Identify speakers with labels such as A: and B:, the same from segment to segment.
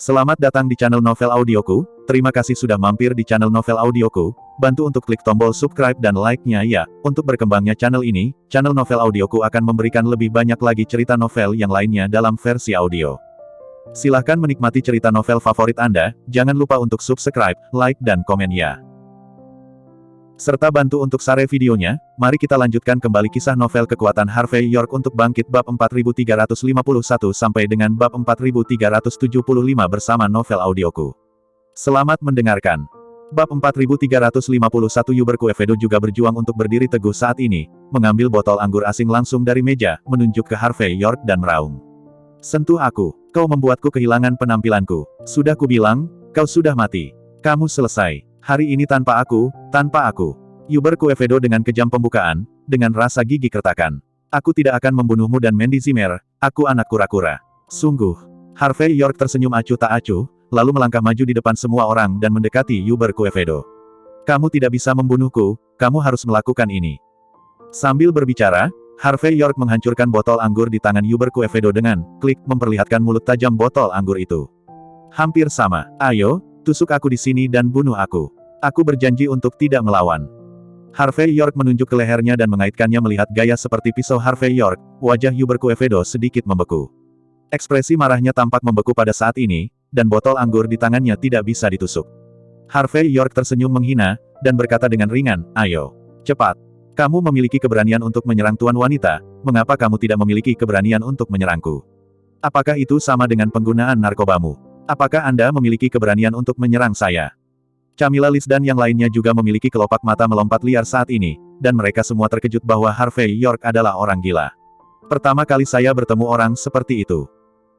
A: Selamat datang di channel Novel Audioku. Terima kasih sudah mampir di channel Novel Audioku. Bantu untuk klik tombol subscribe dan like-nya ya. Untuk berkembangnya channel ini, channel Novel Audioku akan memberikan lebih banyak lagi cerita novel yang lainnya dalam versi audio. Silahkan menikmati cerita novel favorit Anda. Jangan lupa untuk subscribe, like dan komen ya. Serta bantu untuk share videonya. Mari kita lanjutkan kembali kisah novel kekuatan Harvey York untuk bangkit bab 4351 sampai dengan bab 4375 bersama Novel Audioku. Selamat mendengarkan. Bab 4351 Yuber Kuevedo juga berjuang untuk berdiri teguh saat ini, mengambil botol anggur asing langsung dari meja, menunjuk ke Harvey York dan meraung. Sentuh aku, kau membuatku kehilangan penampilanku. Sudah kubilang, kau sudah mati. Kamu selesai. Hari ini tanpa aku. Yuber Kuevedo dengan kejam pembukaan, dengan rasa gigi kertakan. Aku tidak akan membunuhmu dan Mandy Zimmer, aku anak kura-kura. Sungguh. Harvey York tersenyum acuh tak acuh, lalu melangkah maju di depan semua orang dan mendekati Yuber Kuevedo. Kamu tidak bisa membunuhku, kamu harus melakukan ini. Sambil berbicara, Harvey York menghancurkan botol anggur di tangan Yuber Kuevedo dengan klik memperlihatkan mulut tajam botol anggur itu. Hampir sama. Ayo, tusuk aku di sini dan bunuh aku. Aku berjanji untuk tidak melawan. Harvey York menunjuk ke lehernya dan mengaitkannya melihat gaya seperti pisau Harvey York, wajah Yuber Kuevedo sedikit membeku. Ekspresi marahnya tampak membeku pada saat ini, dan botol anggur di tangannya tidak bisa ditusuk. Harvey York tersenyum menghina, dan berkata dengan ringan, ayo. Cepat. Kamu memiliki keberanian untuk menyerang tuan wanita, mengapa kamu tidak memiliki keberanian untuk menyerangku? Apakah itu sama dengan penggunaan narkobamu? Apakah Anda memiliki keberanian untuk menyerang saya? Camilla Liz dan yang lainnya juga memiliki kelopak mata melompat liar saat ini, dan mereka semua terkejut bahwa Harvey York adalah orang gila. Pertama kali saya bertemu orang seperti itu.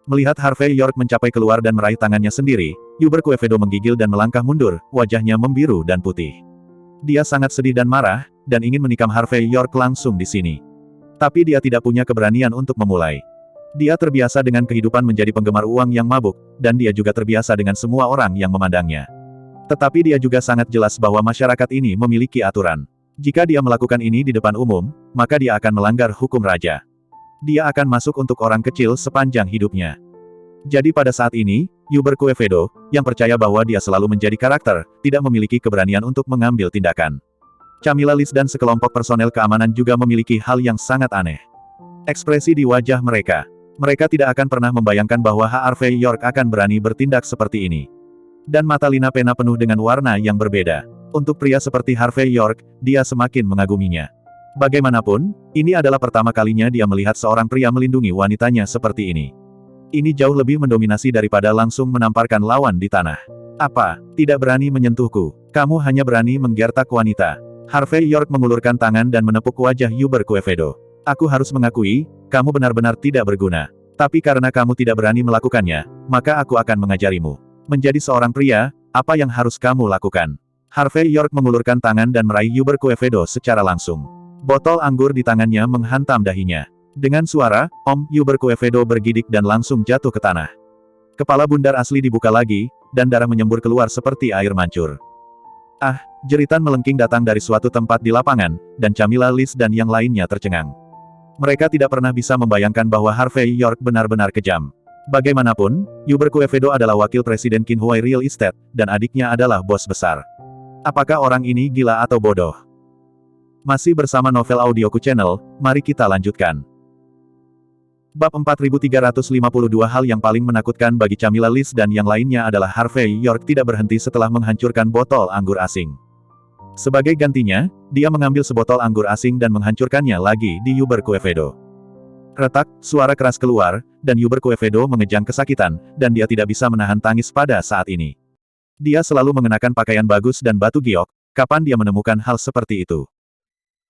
A: Melihat Harvey York mencapai keluar dan meraih tangannya sendiri, Yuber Kuevedo menggigil dan melangkah mundur, wajahnya membiru dan putih. Dia sangat sedih dan marah, dan ingin menikam Harvey York langsung di sini. Tapi dia tidak punya keberanian untuk memulai. Dia terbiasa dengan kehidupan menjadi penggemar uang yang mabuk, dan dia juga terbiasa dengan semua orang yang memandangnya. Tetapi dia juga sangat jelas bahwa masyarakat ini memiliki aturan. Jika dia melakukan ini di depan umum, maka dia akan melanggar hukum raja. Dia akan masuk untuk orang kecil sepanjang hidupnya. Jadi pada saat ini, Yuber Kuevedo, yang percaya bahwa dia selalu menjadi karakter, tidak memiliki keberanian untuk mengambil tindakan. Camilla Liz dan sekelompok personel keamanan juga memiliki hal yang sangat aneh. Ekspresi di wajah mereka. Mereka tidak akan pernah membayangkan bahwa Harvey York akan berani bertindak seperti ini. Dan mata Lina Pena penuh dengan warna yang berbeda. Untuk pria seperti Harvey York, dia semakin mengaguminya. Bagaimanapun, ini adalah pertama kalinya dia melihat seorang pria melindungi wanitanya seperti ini. Ini jauh lebih mendominasi daripada langsung menamparkan lawan di tanah. Apa, tidak berani menyentuhku? Kamu hanya berani menggertak wanita. Harvey York mengulurkan tangan dan menepuk wajah Yuber Kuevedo. Aku harus mengakui, kamu benar-benar tidak berguna. Tapi karena kamu tidak berani melakukannya, maka aku akan mengajarimu. Menjadi seorang pria, apa yang harus kamu lakukan? Harvey York mengulurkan tangan dan meraih Yuber Kuevedo secara langsung. Botol anggur di tangannya menghantam dahinya. Dengan suara, Om, Yuber Kuevedo bergidik dan langsung jatuh ke tanah. Kepala bundar asli dibuka lagi, dan darah menyembur keluar seperti air mancur. Ah, jeritan melengking datang dari suatu tempat di lapangan, dan Camilla Liz dan yang lainnya tercengang. Mereka tidak pernah bisa membayangkan bahwa Harvey York benar-benar kejam. Bagaimanapun, Yuber Kuevedo adalah wakil presiden Qinhuai Real Estate, dan adiknya adalah bos besar. Apakah orang ini gila atau bodoh? Masih bersama Novel Audioku Channel, mari kita lanjutkan. Bab 4352 hal yang paling menakutkan bagi Camilla Liz dan yang lainnya adalah Harvey York tidak berhenti setelah menghancurkan botol anggur asing. Sebagai gantinya, dia mengambil sebotol anggur asing dan menghancurkannya lagi di Yuber Kuevedo. Retak, suara keras keluar, dan Yuber Kuevedo mengejang kesakitan, dan dia tidak bisa menahan tangis pada saat ini. Dia selalu mengenakan pakaian bagus dan batu giok, kapan dia menemukan hal seperti itu?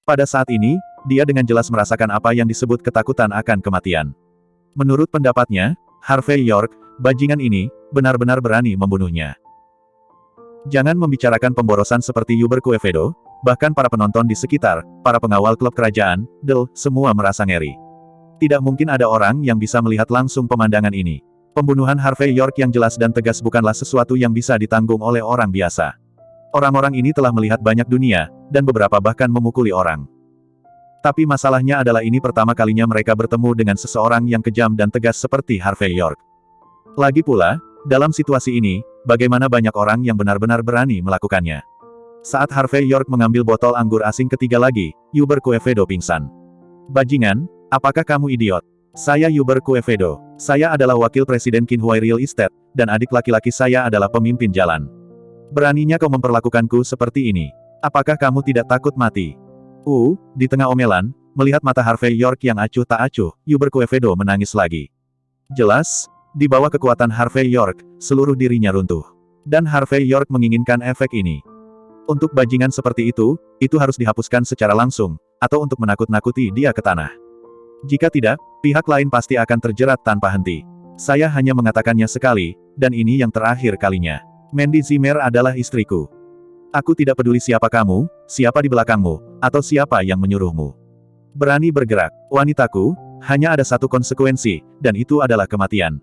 A: Pada saat ini, dia dengan jelas merasakan apa yang disebut ketakutan akan kematian. Menurut pendapatnya, Harvey York, bajingan ini, benar-benar berani membunuhnya. Jangan membicarakan pemborosan seperti Yuber Kuevedo, bahkan para penonton di sekitar, para pengawal klub kerajaan, semua merasa ngeri. Tidak mungkin ada orang yang bisa melihat langsung pemandangan ini. Pembunuhan Harvey York yang jelas dan tegas bukanlah sesuatu yang bisa ditanggung oleh orang biasa. Orang-orang ini telah melihat banyak dunia, dan beberapa bahkan memukuli orang. Tapi masalahnya adalah ini pertama kalinya mereka bertemu dengan seseorang yang kejam dan tegas seperti Harvey York. Lagi pula, dalam situasi ini, bagaimana banyak orang yang benar-benar berani melakukannya. Saat Harvey York mengambil botol anggur asing ketiga lagi, Hubert Quevedo pingsan. Bajingan, apakah kamu idiot? Saya Hubert Quevedo. Saya adalah wakil presiden Qinhuai Real Estate, dan adik laki-laki saya adalah pemimpin jalan. Beraninya kau memperlakukanku seperti ini. Apakah kamu tidak takut mati? Di tengah omelan, melihat mata Harvey York yang acuh tak acuh, Hubert Quevedo menangis lagi. Jelas, di bawah kekuatan Harvey York, seluruh dirinya runtuh. Dan Harvey York menginginkan efek ini. Untuk bajingan seperti itu harus dihapuskan secara langsung, atau untuk menakut-nakuti dia ke tanah. Jika tidak, pihak lain pasti akan terjerat tanpa henti. Saya hanya mengatakannya sekali, dan ini yang terakhir kalinya. Mandy Zimmer adalah istriku. Aku tidak peduli siapa kamu, siapa di belakangmu, atau siapa yang menyuruhmu. Berani bergerak, wanitaku, hanya ada satu konsekuensi, dan itu adalah kematian.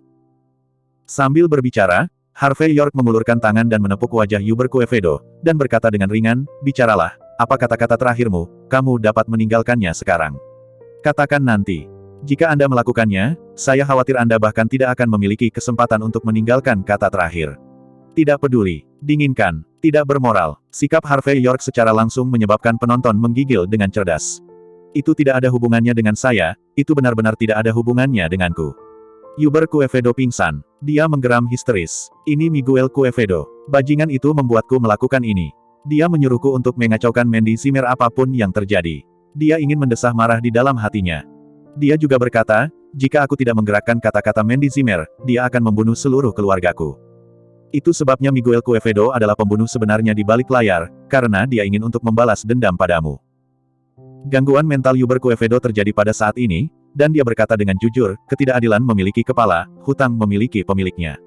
A: Sambil berbicara, Harvey York mengulurkan tangan dan menepuk wajah Hubert Quevedo, dan berkata dengan ringan, bicaralah, apa kata-kata terakhirmu, kamu dapat meninggalkannya sekarang. Katakan nanti. Jika Anda melakukannya, saya khawatir Anda bahkan tidak akan memiliki kesempatan untuk meninggalkan kata terakhir. Tidak peduli, dinginkan, tidak bermoral. Sikap Harvey York secara langsung menyebabkan penonton menggigil dengan cerdas. Itu tidak ada hubungannya dengan saya, itu benar-benar tidak ada hubungannya denganku. Hubert Quevedo pingsan. Dia menggeram histeris. Ini Miguel Quevedo. Bajingan itu membuatku melakukan ini. Dia menyuruhku untuk mengacaukan Mandy Zimmer apapun yang terjadi. Dia ingin mendesah marah di dalam hatinya. Dia juga berkata, jika aku tidak menggerakkan kata-kata Mandy Zimmer, dia akan membunuh seluruh keluargaku. Itu sebabnya Miguel Quevedo adalah pembunuh sebenarnya di balik layar, karena dia ingin untuk membalas dendam padamu. Gangguan mental Hubert Quevedo terjadi pada saat ini, dan dia berkata dengan jujur, ketidakadilan memiliki kepala, hutang memiliki pemiliknya.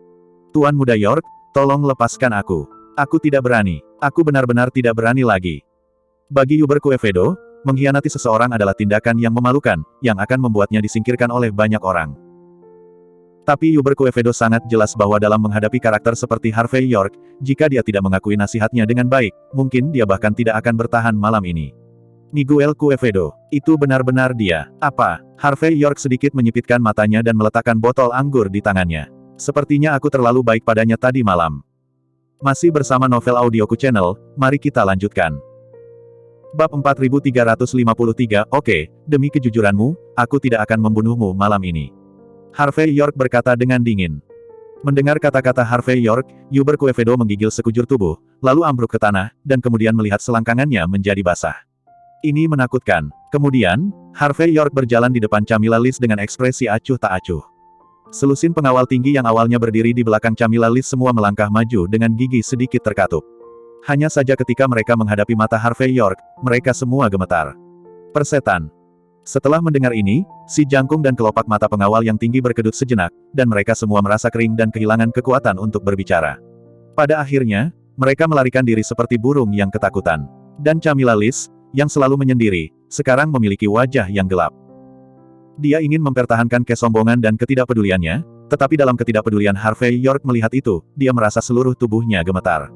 A: Tuan Muda York, tolong lepaskan aku. Aku tidak berani. Aku benar-benar tidak berani lagi. Bagi Hubert Quevedo, mengkhianati seseorang adalah tindakan yang memalukan, yang akan membuatnya disingkirkan oleh banyak orang. Tapi Hubert Quevedo sangat jelas bahwa dalam menghadapi karakter seperti Harvey York, jika dia tidak mengakui nasihatnya dengan baik, mungkin dia bahkan tidak akan bertahan malam ini. Miguel Quevedo, itu benar-benar dia. Apa? Harvey York sedikit menyipitkan matanya dan meletakkan botol anggur di tangannya. Sepertinya aku terlalu baik padanya tadi malam. Masih bersama Novel Audioku Channel, mari kita lanjutkan. Bab 4353, oke, demi kejujuranmu, aku tidak akan membunuhmu malam ini. Harvey York berkata dengan dingin. Mendengar kata-kata Harvey York, Hubert Quevedo menggigil sekujur tubuh, lalu ambruk ke tanah, dan kemudian melihat selangkangannya menjadi basah. Ini menakutkan. Kemudian, Harvey York berjalan di depan Camilla Liz dengan ekspresi acuh tak acuh. Selusin pengawal tinggi yang awalnya berdiri di belakang Camilla Liz semua melangkah maju dengan gigi sedikit terkatup. Hanya saja ketika mereka menghadapi mata Harvey York, mereka semua gemetar. Persetan. Setelah mendengar ini, si jangkung dan kelopak mata pengawal yang tinggi berkedut sejenak, dan mereka semua merasa kering dan kehilangan kekuatan untuk berbicara. Pada akhirnya, mereka melarikan diri seperti burung yang ketakutan. Dan Camilla Liz, yang selalu menyendiri, sekarang memiliki wajah yang gelap. Dia ingin mempertahankan kesombongan dan ketidakpeduliannya, tetapi dalam ketidakpedulian Harvey York melihat itu, dia merasa seluruh tubuhnya gemetar.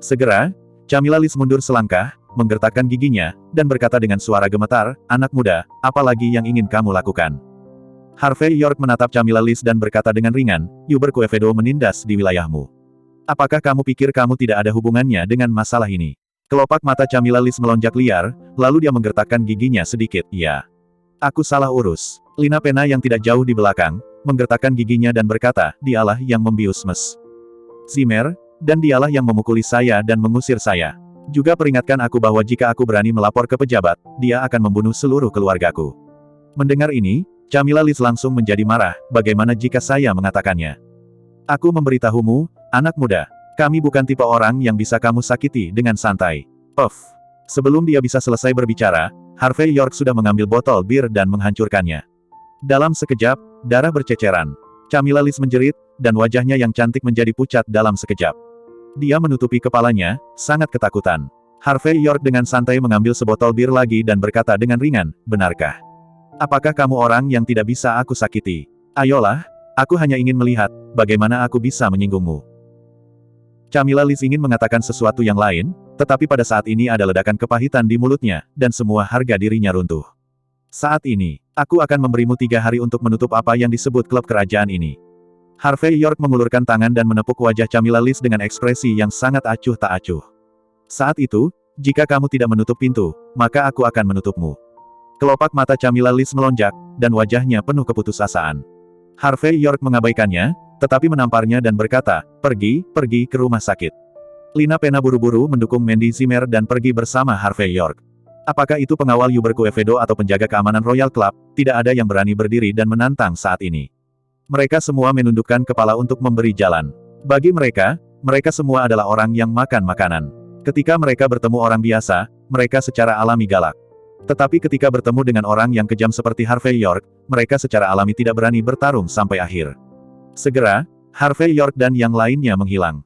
A: Segera, Camilla Liz mundur selangkah, menggertakkan giginya, dan berkata dengan suara gemetar, anak muda, apa lagi yang ingin kamu lakukan? Harvey York menatap Camilla Liz dan berkata dengan ringan, Hubert Quevedo menindas di wilayahmu. Apakah kamu pikir kamu tidak ada hubungannya dengan masalah ini? Kelopak mata Camilla Liz melonjak liar, lalu dia menggertakkan giginya sedikit, ya. Aku salah urus. Lina Pena yang tidak jauh di belakang, menggertakkan giginya dan berkata, dialah yang membius Mes Zimmer, dan dialah yang memukuli saya dan mengusir saya. Juga peringatkan aku bahwa jika aku berani melapor ke pejabat, dia akan membunuh seluruh keluargaku. Mendengar ini, Camilla Liz langsung menjadi marah, bagaimana jika saya mengatakannya? Aku memberitahumu, anak muda, kami bukan tipe orang yang bisa kamu sakiti dengan santai. Puff. Sebelum dia bisa selesai berbicara, Harvey York sudah mengambil botol bir dan menghancurkannya. Dalam sekejap, darah berceceran. Camilla Liz menjerit, dan wajahnya yang cantik menjadi pucat dalam sekejap. Dia menutupi kepalanya, sangat ketakutan. Harvey York dengan santai mengambil sebotol bir lagi dan berkata dengan ringan, benarkah? Apakah kamu orang yang tidak bisa aku sakiti? Ayolah, aku hanya ingin melihat, bagaimana aku bisa menyinggungmu. Camilla Lis ingin mengatakan sesuatu yang lain, tetapi pada saat ini ada ledakan kepahitan di mulutnya, dan semua harga dirinya runtuh. Saat ini, aku akan memberimu 3 hari untuk menutup apa yang disebut klub kerajaan ini. Harvey York mengulurkan tangan dan menepuk wajah Camilla Lis dengan ekspresi yang sangat acuh tak acuh. Saat itu, jika kamu tidak menutup pintu, maka aku akan menutupmu. Kelopak mata Camilla Lis melonjak, dan wajahnya penuh keputusasaan. Harvey York mengabaikannya, tetapi menamparnya dan berkata, pergi ke rumah sakit. Lina Pena buru-buru mendukung Mandy Zimmer dan pergi bersama Harvey York. Apakah itu pengawal Yuber Quevedo atau penjaga keamanan Royal Club, tidak ada yang berani berdiri dan menantang saat ini. Mereka semua menundukkan kepala untuk memberi jalan. Bagi mereka, mereka semua adalah orang yang makan makanan. Ketika mereka bertemu orang biasa, mereka secara alami galak. Tetapi ketika bertemu dengan orang yang kejam seperti Harvey York, mereka secara alami tidak berani bertarung sampai akhir. Segera, Harvey York dan yang lainnya menghilang.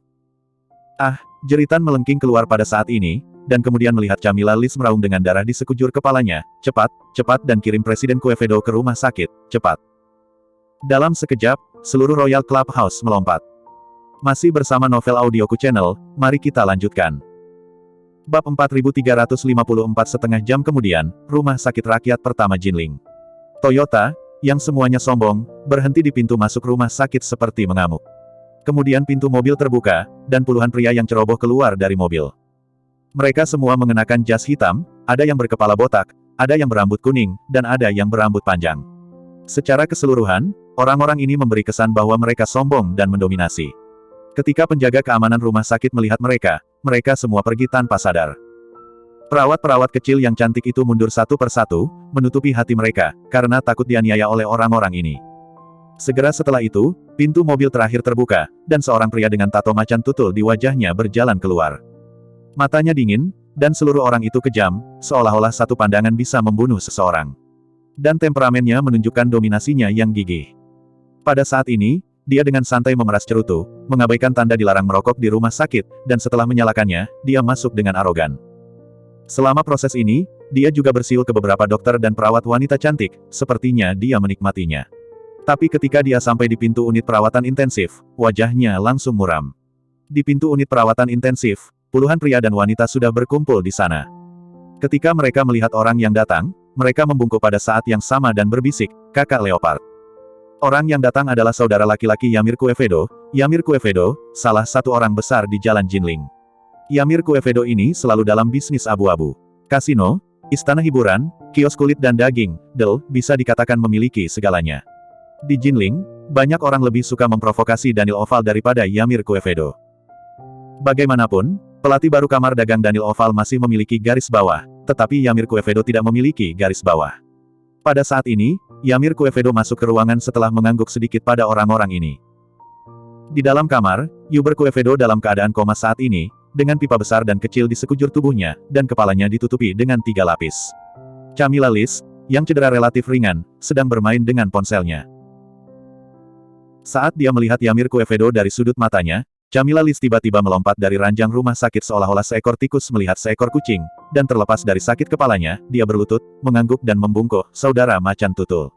A: Ah, jeritan melengking keluar pada saat ini, dan kemudian melihat Camilla Lis meraung dengan darah di sekujur kepalanya. Cepat, dan kirim Presiden Quevedo ke rumah sakit, cepat. Dalam sekejap, seluruh Royal Clubhouse melompat. Masih bersama Novel Audioku Channel, mari kita lanjutkan. Bab 4354 setengah jam kemudian, rumah sakit rakyat pertama Jinling. Toyota, yang semuanya sombong, berhenti di pintu masuk rumah sakit seperti mengamuk. Kemudian pintu mobil terbuka, dan puluhan pria yang ceroboh keluar dari mobil. Mereka semua mengenakan jas hitam, ada yang berkepala botak, ada yang berambut kuning, dan ada yang berambut panjang. Secara keseluruhan, orang-orang ini memberi kesan bahwa mereka sombong dan mendominasi. Ketika penjaga keamanan rumah sakit melihat mereka, mereka semua pergi tanpa sadar. Perawat-perawat kecil yang cantik itu mundur satu persatu, menutupi hati mereka, karena takut dianiaya oleh orang-orang ini. Segera setelah itu, pintu mobil terakhir terbuka, dan seorang pria dengan tato macan tutul di wajahnya berjalan keluar. Matanya dingin, dan seluruh orang itu kejam, seolah-olah satu pandangan bisa membunuh seseorang. Dan temperamennya menunjukkan dominasinya yang gigih. Pada saat ini, dia dengan santai memeras cerutu, mengabaikan tanda dilarang merokok di rumah sakit, dan setelah menyalakannya, dia masuk dengan arogan. Selama proses ini, dia juga bersiul ke beberapa dokter dan perawat wanita cantik, sepertinya dia menikmatinya. Tapi ketika dia sampai di pintu unit perawatan intensif, wajahnya langsung muram. Di pintu unit perawatan intensif, puluhan pria dan wanita sudah berkumpul di sana. Ketika mereka melihat orang yang datang, mereka membungkuk pada saat yang sama dan berbisik, "Kakak Leopard." Orang yang datang adalah saudara laki-laki Yamir Quevedo, salah satu orang besar di Jalan Jinling. Yamir Quevedo ini selalu dalam bisnis abu-abu. Kasino, istana hiburan, kios kulit dan daging, bisa dikatakan memiliki segalanya. Di Jinling, banyak orang lebih suka memprovokasi Daniel Oval daripada Yamir Quevedo. Bagaimanapun, pelatih baru kamar dagang Daniel Oval masih memiliki garis bawah, tetapi Yamir Quevedo tidak memiliki garis bawah. Pada saat ini, Yamir Quevedo masuk ke ruangan setelah mengangguk sedikit pada orang-orang ini. Di dalam kamar, Yuber Quevedo dalam keadaan koma saat ini, dengan pipa besar dan kecil di sekujur tubuhnya, dan kepalanya ditutupi dengan 3 lapis. Camilla Lis, yang cedera relatif ringan, sedang bermain dengan ponselnya. Saat dia melihat Yamir Quevedo dari sudut matanya, Camilla Lis tiba-tiba melompat dari ranjang rumah sakit seolah-olah seekor tikus melihat seekor kucing, dan terlepas dari sakit kepalanya, dia berlutut, mengangguk dan membungkuk, "Saudara macan tutul."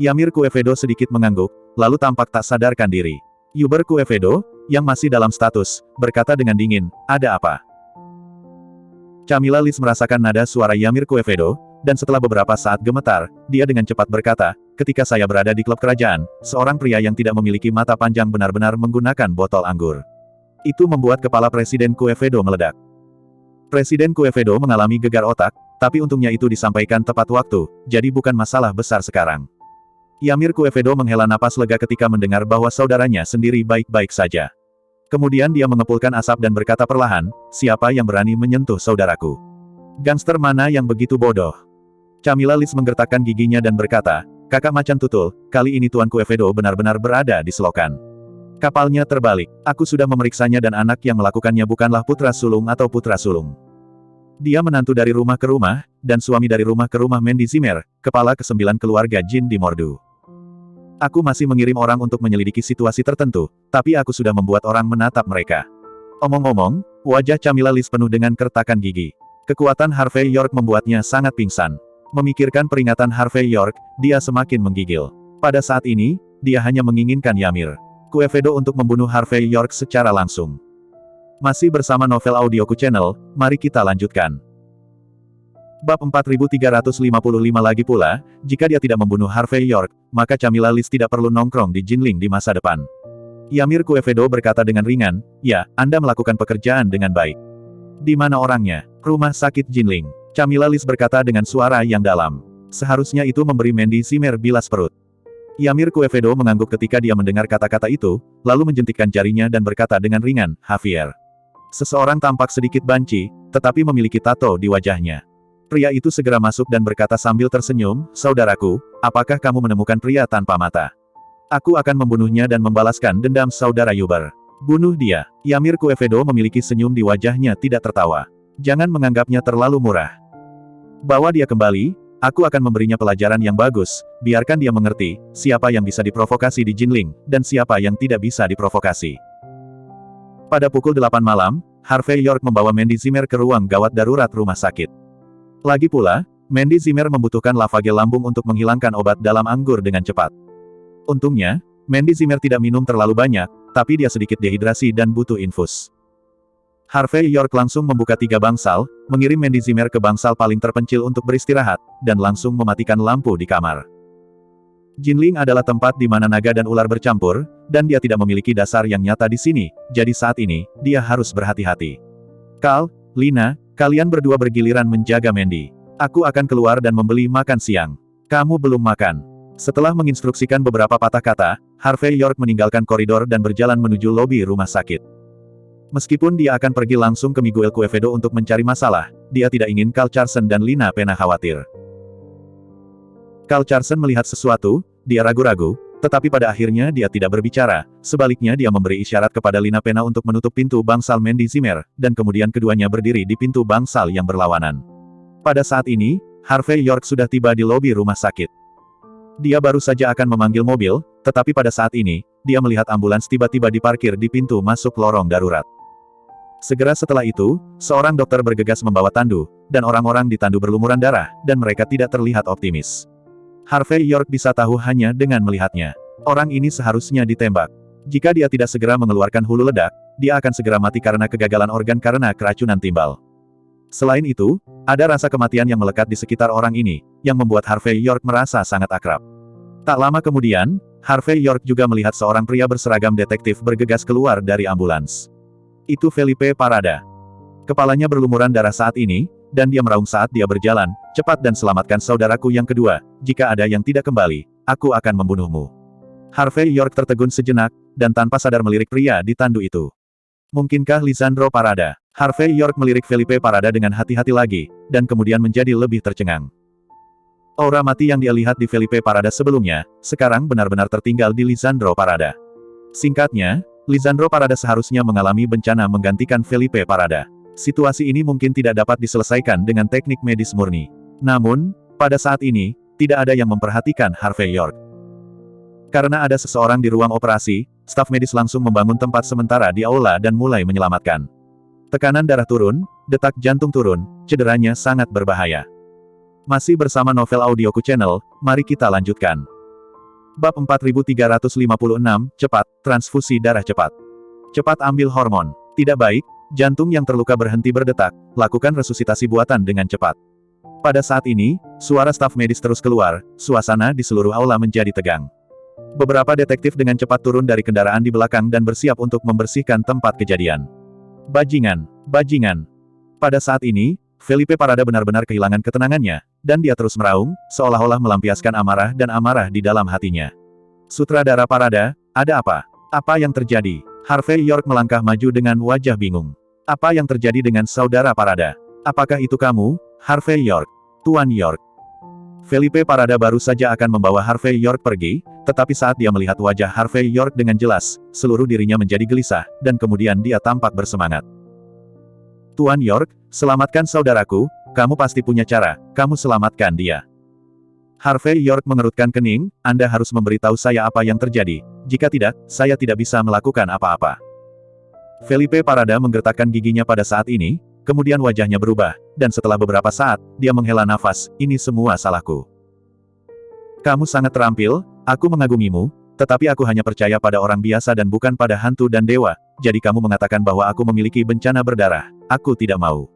A: Yamir Quevedo sedikit mengangguk, lalu tampak tak sadarkan diri. Yuber Quevedo, yang masih dalam status, berkata dengan dingin, "Ada apa?" Camilla Lis merasakan nada suara Yamir Quevedo, dan setelah beberapa saat gemetar, dia dengan cepat berkata, "Ketika saya berada di klub kerajaan, seorang pria yang tidak memiliki mata panjang benar-benar menggunakan botol anggur. Itu membuat kepala Presiden Quevedo meledak." Presiden Quevedo mengalami gegar otak, tapi untungnya itu disampaikan tepat waktu, jadi bukan masalah besar sekarang. Yamir Quevedo menghela napas lega ketika mendengar bahwa saudaranya sendiri baik-baik saja. Kemudian dia mengepulkan asap dan berkata perlahan, "Siapa yang berani menyentuh saudaraku? Gangster mana yang begitu bodoh?" Camilla Lis menggertakkan giginya dan berkata, "Kakak macan tutul, kali ini Tuan Quevedo benar-benar berada di selokan. Kapalnya terbalik. Aku sudah memeriksanya dan anak yang melakukannya bukanlah putra sulung atau putra sulung. Dia menantu dari rumah ke rumah, dan suami dari rumah ke rumah Mandy Zimmer, kepala ke-9 keluarga Jin di Mordu. Aku masih mengirim orang untuk menyelidiki situasi tertentu, tapi aku sudah membuat orang menatap mereka." Omong-omong, wajah Camilla Lis penuh dengan kertakan gigi. Kekuatan Harvey York membuatnya sangat pingsan. Memikirkan peringatan Harvey York, dia semakin menggigil. Pada saat ini, dia hanya menginginkan Yamir Quevedo untuk membunuh Harvey York secara langsung. Masih bersama Novel Audioku Channel, mari kita lanjutkan. Bab 4355 lagi pula, jika dia tidak membunuh Harvey York, maka Camilla Liz tidak perlu nongkrong di Jinling di masa depan. Ymir Quevedo berkata dengan ringan, "Ya, Anda melakukan pekerjaan dengan baik." "Di mana orangnya?" "Rumah sakit Jinling." Camilla Liz berkata dengan suara yang dalam. Seharusnya itu memberi Mandy Zimmer bilas perut. Ymir Quevedo mengangguk ketika dia mendengar kata-kata itu, lalu menjentikkan jarinya dan berkata dengan ringan, "Javier." Seseorang tampak sedikit banci, tetapi memiliki tato di wajahnya. Pria itu segera masuk dan berkata sambil tersenyum, "Saudaraku, apakah kamu menemukan pria tanpa mata? Aku akan membunuhnya dan membalaskan dendam saudara Yuber." "Bunuh dia." Ymir Quevedo memiliki senyum di wajahnya tidak tertawa. "Jangan menganggapnya terlalu murah. Bawa dia kembali, aku akan memberinya pelajaran yang bagus, biarkan dia mengerti, siapa yang bisa diprovokasi di Jinling, dan siapa yang tidak bisa diprovokasi." Pada pukul 8 malam, Harvey York membawa Mandy Zimmer ke ruang gawat darurat rumah sakit. Lagi pula, Mandy Zimmer membutuhkan lavage lambung untuk menghilangkan obat dalam anggur dengan cepat. Untungnya, Mandy Zimmer tidak minum terlalu banyak, tapi dia sedikit dehidrasi dan butuh infus. Harvey York langsung membuka 3 bangsal, mengirim Mandy Zimmer ke bangsal paling terpencil untuk beristirahat, dan langsung mematikan lampu di kamar. Jinling adalah tempat di mana naga dan ular bercampur, dan dia tidak memiliki dasar yang nyata di sini, jadi saat ini, dia harus berhati-hati. "Carl, Lina, kalian berdua bergiliran menjaga Mandy. Aku akan keluar dan membeli makan siang. Kamu belum makan." Setelah menginstruksikan beberapa patah kata, Harvey York meninggalkan koridor dan berjalan menuju lobi rumah sakit. Meskipun dia akan pergi langsung ke Miguel Quevedo untuk mencari masalah, dia tidak ingin Carl Carson dan Lina Pena khawatir. Carl Carson melihat sesuatu, dia ragu-ragu, tetapi pada akhirnya dia tidak berbicara, sebaliknya dia memberi isyarat kepada Lina Pena untuk menutup pintu bangsal Mandy Zimmer, dan kemudian keduanya berdiri di pintu bangsal yang berlawanan. Pada saat ini, Harvey York sudah tiba di lobi rumah sakit. Dia baru saja akan memanggil mobil, tetapi pada saat ini, dia melihat ambulans tiba-tiba diparkir di pintu masuk lorong darurat. Segera setelah itu, seorang dokter bergegas membawa tandu, dan orang-orang di tandu berlumuran darah, dan mereka tidak terlihat optimis. Harvey York bisa tahu hanya dengan melihatnya. Orang ini seharusnya ditembak. Jika dia tidak segera mengeluarkan hulu ledak, dia akan segera mati karena kegagalan organ karena keracunan timbal. Selain itu, ada rasa kematian yang melekat di sekitar orang ini, yang membuat Harvey York merasa sangat akrab. Tak lama kemudian, Harvey York juga melihat seorang pria berseragam detektif bergegas keluar dari ambulans. Itu Felipe Parada. Kepalanya berlumuran darah saat ini, dan dia meraung saat dia berjalan, "Cepat dan selamatkan saudaraku yang kedua, jika ada yang tidak kembali, aku akan membunuhmu." Harvey York tertegun sejenak, dan tanpa sadar melirik pria di tandu itu. "Mungkinkah Lisandro Parada?" Harvey York melirik Felipe Parada dengan hati-hati lagi, dan kemudian menjadi lebih tercengang. Aura mati yang dia lihat di Felipe Parada sebelumnya, sekarang benar-benar tertinggal di Lisandro Parada. Singkatnya, Lisandro Parada seharusnya mengalami bencana menggantikan Felipe Parada. Situasi ini mungkin tidak dapat diselesaikan dengan teknik medis murni. Namun, pada saat ini, tidak ada yang memperhatikan Harvey York. Karena ada seseorang di ruang operasi, staf medis langsung membangun tempat sementara di aula dan mulai menyelamatkan. Tekanan darah turun, detak jantung turun, cederanya sangat berbahaya. Masih bersama Novel Audioku Channel, mari kita lanjutkan. Bab 4356, cepat, transfusi darah cepat. Cepat ambil hormon. Tidak baik, jantung yang terluka berhenti berdetak, lakukan resusitasi buatan dengan cepat. Pada saat ini, suara staf medis terus keluar, suasana di seluruh aula menjadi tegang. Beberapa detektif dengan cepat turun dari kendaraan di belakang dan bersiap untuk membersihkan tempat kejadian. Bajingan, bajingan. Pada saat ini, Felipe Parada benar-benar kehilangan ketenangannya, dan dia terus meraung, seolah-olah melampiaskan amarah dan amarah di dalam hatinya. "Sutradara Parada, ada apa? Apa yang terjadi?" Harvey York melangkah maju dengan wajah bingung. "Apa yang terjadi dengan saudara Parada? Apakah itu kamu, Harvey York?" "Tuan York." Felipe Parada baru saja akan membawa Harvey York pergi, tetapi saat dia melihat wajah Harvey York dengan jelas, seluruh dirinya menjadi gelisah, dan kemudian dia tampak bersemangat. "Tuan York, selamatkan saudaraku, kamu pasti punya cara, kamu selamatkan dia." Harvey York mengerutkan kening, "Anda harus memberitahu saya apa yang terjadi, jika tidak, saya tidak bisa melakukan apa-apa." Felipe Parada menggertakkan giginya pada saat ini, kemudian wajahnya berubah, dan setelah beberapa saat, dia menghela nafas, "Ini semua salahku. Kamu sangat terampil, aku mengagumimu, tetapi aku hanya percaya pada orang biasa dan bukan pada hantu dan dewa, jadi kamu mengatakan bahwa aku memiliki bencana berdarah. Aku tidak mau.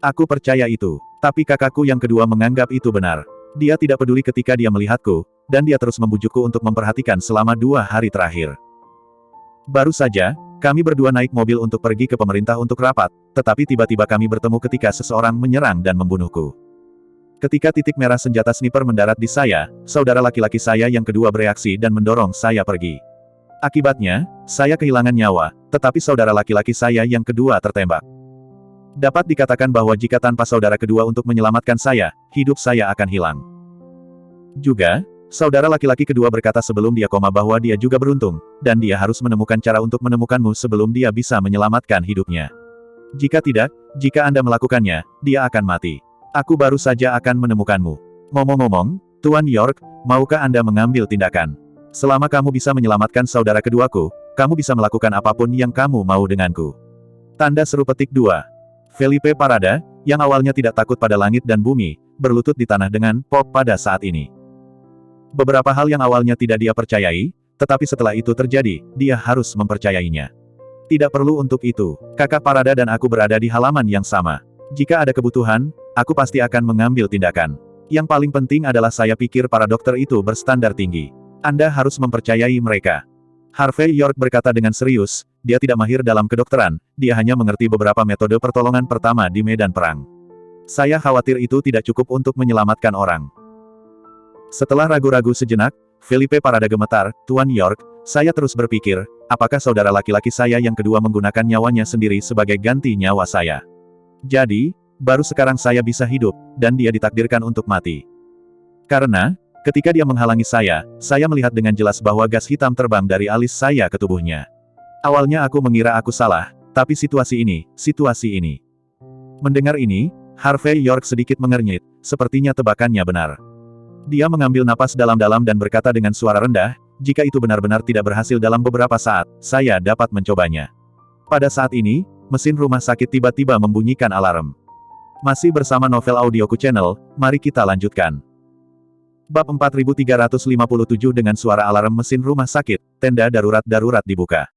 A: Aku percaya itu. Tapi kakakku yang kedua menganggap itu benar. Dia tidak peduli ketika dia melihatku, dan dia terus membujukku untuk memperhatikan selama 2 hari terakhir. Baru saja, kami berdua naik mobil untuk pergi ke pemerintah untuk rapat, tetapi tiba-tiba kami bertemu ketika seseorang menyerang dan membunuhku. Ketika titik merah senjata sniper mendarat di saya, saudara laki-laki saya yang kedua bereaksi dan mendorong saya pergi. Akibatnya, saya kehilangan nyawa, tetapi saudara laki-laki saya yang kedua tertembak. Dapat dikatakan bahwa jika tanpa saudara kedua untuk menyelamatkan saya, hidup saya akan hilang. Juga, saudara laki-laki kedua berkata sebelum dia koma bahwa dia juga beruntung, dan dia harus menemukan cara untuk menemukanmu sebelum dia bisa menyelamatkan hidupnya. Jika tidak, jika Anda melakukannya, dia akan mati. Aku baru saja akan menemukanmu. Ngomong-ngomong, Tuan York, maukah Anda mengambil tindakan? Selama kamu bisa menyelamatkan saudara keduaku, kamu bisa melakukan apapun yang kamu mau denganku. Tanda seru petik 2. Felipe Parada, yang awalnya tidak takut pada langit dan bumi, berlutut di tanah dengan pop pada saat ini. Beberapa hal yang awalnya tidak dia percayai, tetapi setelah itu terjadi, dia harus mempercayainya. Tidak perlu untuk itu, kakak Parada dan aku berada di halaman yang sama. Jika ada kebutuhan, aku pasti akan mengambil tindakan. Yang paling penting adalah saya pikir para dokter itu berstandar tinggi. Anda harus mempercayai mereka. Harvey York berkata dengan serius, dia tidak mahir dalam kedokteran, dia hanya mengerti beberapa metode pertolongan pertama di medan perang. Saya khawatir itu tidak cukup untuk menyelamatkan orang. Setelah ragu-ragu sejenak, Felipe Parada gemetar, Tuan York, saya terus berpikir, apakah saudara laki-laki saya yang kedua menggunakan nyawanya sendiri sebagai ganti nyawa saya? Jadi, baru sekarang saya bisa hidup, dan dia ditakdirkan untuk mati. Karena, ketika dia menghalangi saya melihat dengan jelas bahwa gas hitam terbang dari alis saya ke tubuhnya. Awalnya aku mengira aku salah, tapi situasi ini. Mendengar ini, Harvey York sedikit mengernyit, sepertinya tebakannya benar. Dia mengambil napas dalam-dalam dan berkata dengan suara rendah, jika itu benar-benar tidak berhasil dalam beberapa saat, saya dapat mencobanya. Pada saat ini, mesin rumah sakit tiba-tiba membunyikan alarm. Masih bersama Novel Audioku Channel, mari kita lanjutkan. Bab 4357 dengan suara alarm mesin rumah sakit, tenda darurat dibuka.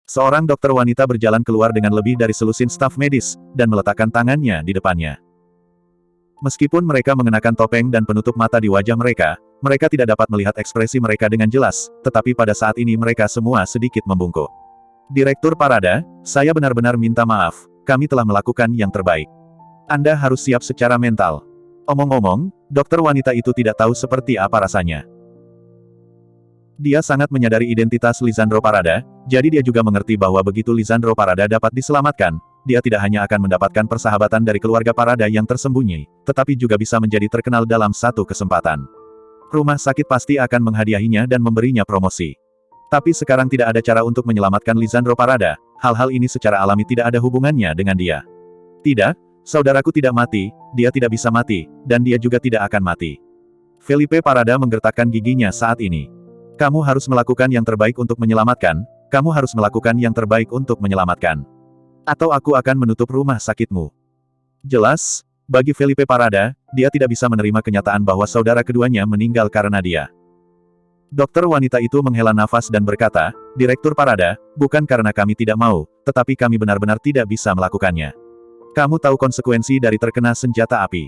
A: Seorang dokter wanita berjalan keluar dengan lebih dari selusin staf medis, dan meletakkan tangannya di depannya. Meskipun mereka mengenakan topeng dan penutup mata di wajah mereka tidak dapat melihat ekspresi mereka dengan jelas, tetapi pada saat ini mereka semua sedikit membungkuk. Direktur Parada, saya benar-benar minta maaf, kami telah melakukan yang terbaik. Anda harus siap secara mental. Omong-omong, dokter wanita itu tidak tahu seperti apa rasanya. Dia sangat menyadari identitas Lisandro Parada, jadi dia juga mengerti bahwa begitu Lisandro Parada dapat diselamatkan, dia tidak hanya akan mendapatkan persahabatan dari keluarga Parada yang tersembunyi, tetapi juga bisa menjadi terkenal dalam satu kesempatan. Rumah sakit pasti akan menghadiahinya dan memberinya promosi. Tapi sekarang tidak ada cara untuk menyelamatkan Lisandro Parada, hal-hal ini secara alami tidak ada hubungannya dengan dia. Tidak, saudaraku tidak mati, dia tidak bisa mati, dan dia juga tidak akan mati. Felipe Parada menggertakkan giginya saat ini. Kamu harus melakukan yang terbaik untuk menyelamatkan, kamu harus melakukan yang terbaik untuk menyelamatkan. Atau aku akan menutup rumah sakitmu. Jelas, bagi Felipe Parada, dia tidak bisa menerima kenyataan bahwa saudara keduanya meninggal karena dia. Dokter wanita itu menghela nafas dan berkata, Direktur Parada, bukan karena kami tidak mau, tetapi kami benar-benar tidak bisa melakukannya. Kamu tahu konsekuensi dari terkena senjata api.